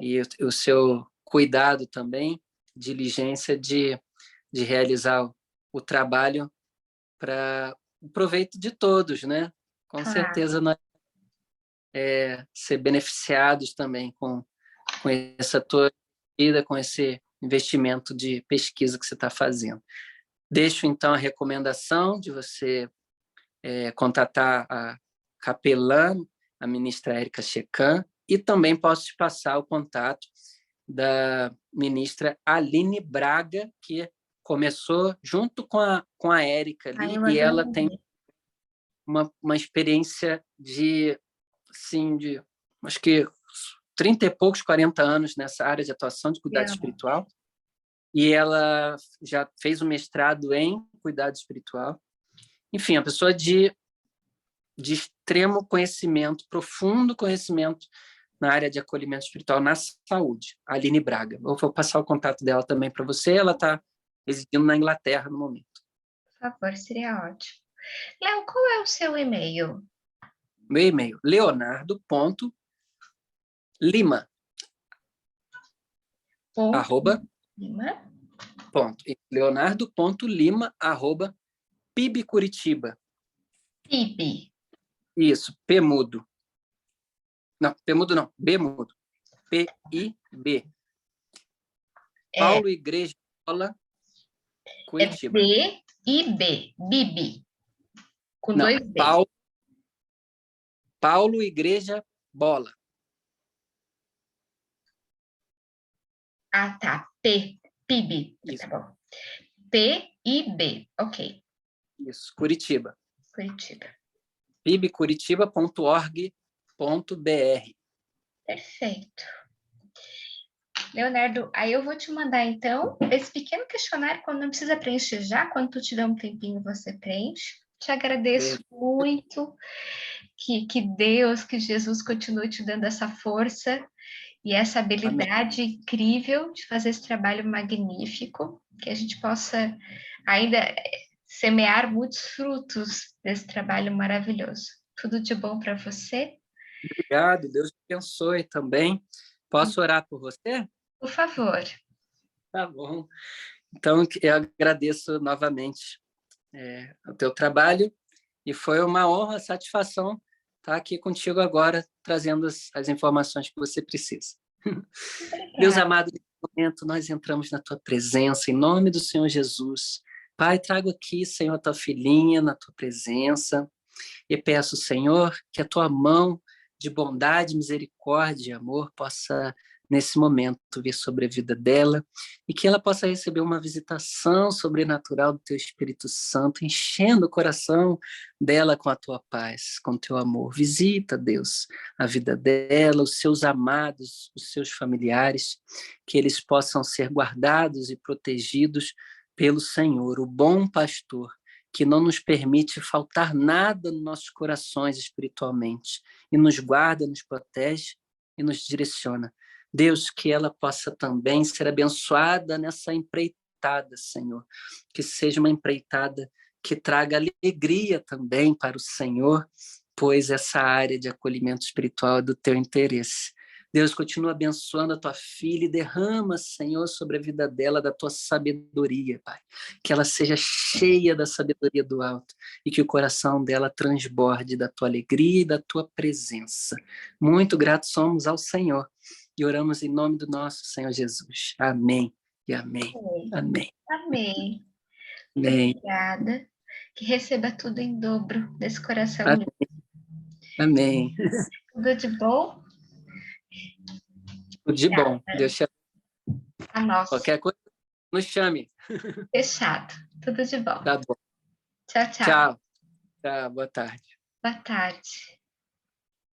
E o seu cuidado também, diligência de realizar o trabalho para o proveito de todos, né? Com Claro. certeza nós ser beneficiados também com essa tua vida, com esse investimento de pesquisa que você está fazendo. Deixo, então, a recomendação de você contatar a capelã, a ministra Érica Checan, e também posso te passar o contato da ministra Aline Braga, que começou junto com a Érica Aí ali, eu e ela tem adorei. uma experiência assim, de acho que 30 e poucos, 40 anos nessa área de atuação de cuidado espiritual, e ela já fez um mestrado em cuidado espiritual. Enfim, a pessoa de extremo conhecimento, profundo conhecimento na área de acolhimento espiritual na saúde, a Aline Braga. Eu vou passar o contato dela também para você, ela está residindo na Inglaterra no momento. Por favor, seria ótimo. Léo, qual é o seu e-mail? Meu e-mail, leonardo.lima, arroba, Lima. ponto, leonardo.lima, arroba, pibcuritiba. PIB. Isso, P mudo. Não, P mudo não, B mudo. P-I-B. Paulo Igreja Bola, Curitiba. B-I-B. Bibi. Com Não, dois Bs. Paulo Igreja Bola. Ah, tá. P. PIB. Isso, Tá bom. P-I-B. Ok. isso, Curitiba. Curitiba. pibcuritiba.org.br. Perfeito. Leonardo, aí eu vou te mandar então esse pequeno questionário, quando não precisa preencher já, quando tu tiver um tempinho você preenche. Te agradeço muito, que Deus, que Jesus continue te dando essa força e essa Amém. habilidade incrível de fazer esse trabalho magnífico, que a gente possa ainda semear muitos frutos desse trabalho maravilhoso. Tudo de bom para você. Obrigado, Deus te abençoe também. Posso orar por você? Por favor. Tá bom. Então, eu agradeço novamente o teu trabalho, e foi uma honra, satisfação estar aqui contigo agora, trazendo as informações que você precisa. Deus Obrigada. amado, nesse momento nós entramos na tua presença, em nome do Senhor Jesus. Pai, trago aqui, Senhor, a tua filhinha na tua presença, e peço, Senhor, que a tua mão de bondade, misericórdia e amor possa, nesse momento, vir sobre a vida dela e que ela possa receber uma visitação sobrenatural do teu Espírito Santo, enchendo o coração dela com a tua paz, com o teu amor. Visita, Deus, a vida dela, os seus amados, os seus familiares, que eles possam ser guardados e protegidos pelo Senhor, o bom pastor, que não nos permite faltar nada nos nossos corações espiritualmente, e nos guarda, nos protege e nos direciona. Deus, que ela possa também ser abençoada nessa empreitada, Senhor, que seja uma empreitada que traga alegria também para o Senhor, pois essa área de acolhimento espiritual é do teu interesse. Deus, continua abençoando a tua filha e derrama, Senhor, sobre a vida dela da tua sabedoria, Pai. Que ela seja cheia da sabedoria do alto e que o coração dela transborde da tua alegria e da tua presença. Muito gratos somos ao Senhor e oramos em nome do nosso Senhor Jesus. Amém e amém. Amém. Amém. Amém. Obrigada. Que receba tudo em dobro desse coração. Amém. Amém. Tudo de bom? Tudo de bom. Deus te A nossa. Qualquer coisa, nos chame. Fechado. Tudo de bom. Tá bom. Tchau, tchau. Tchau. Tchau. Boa tarde. Boa tarde.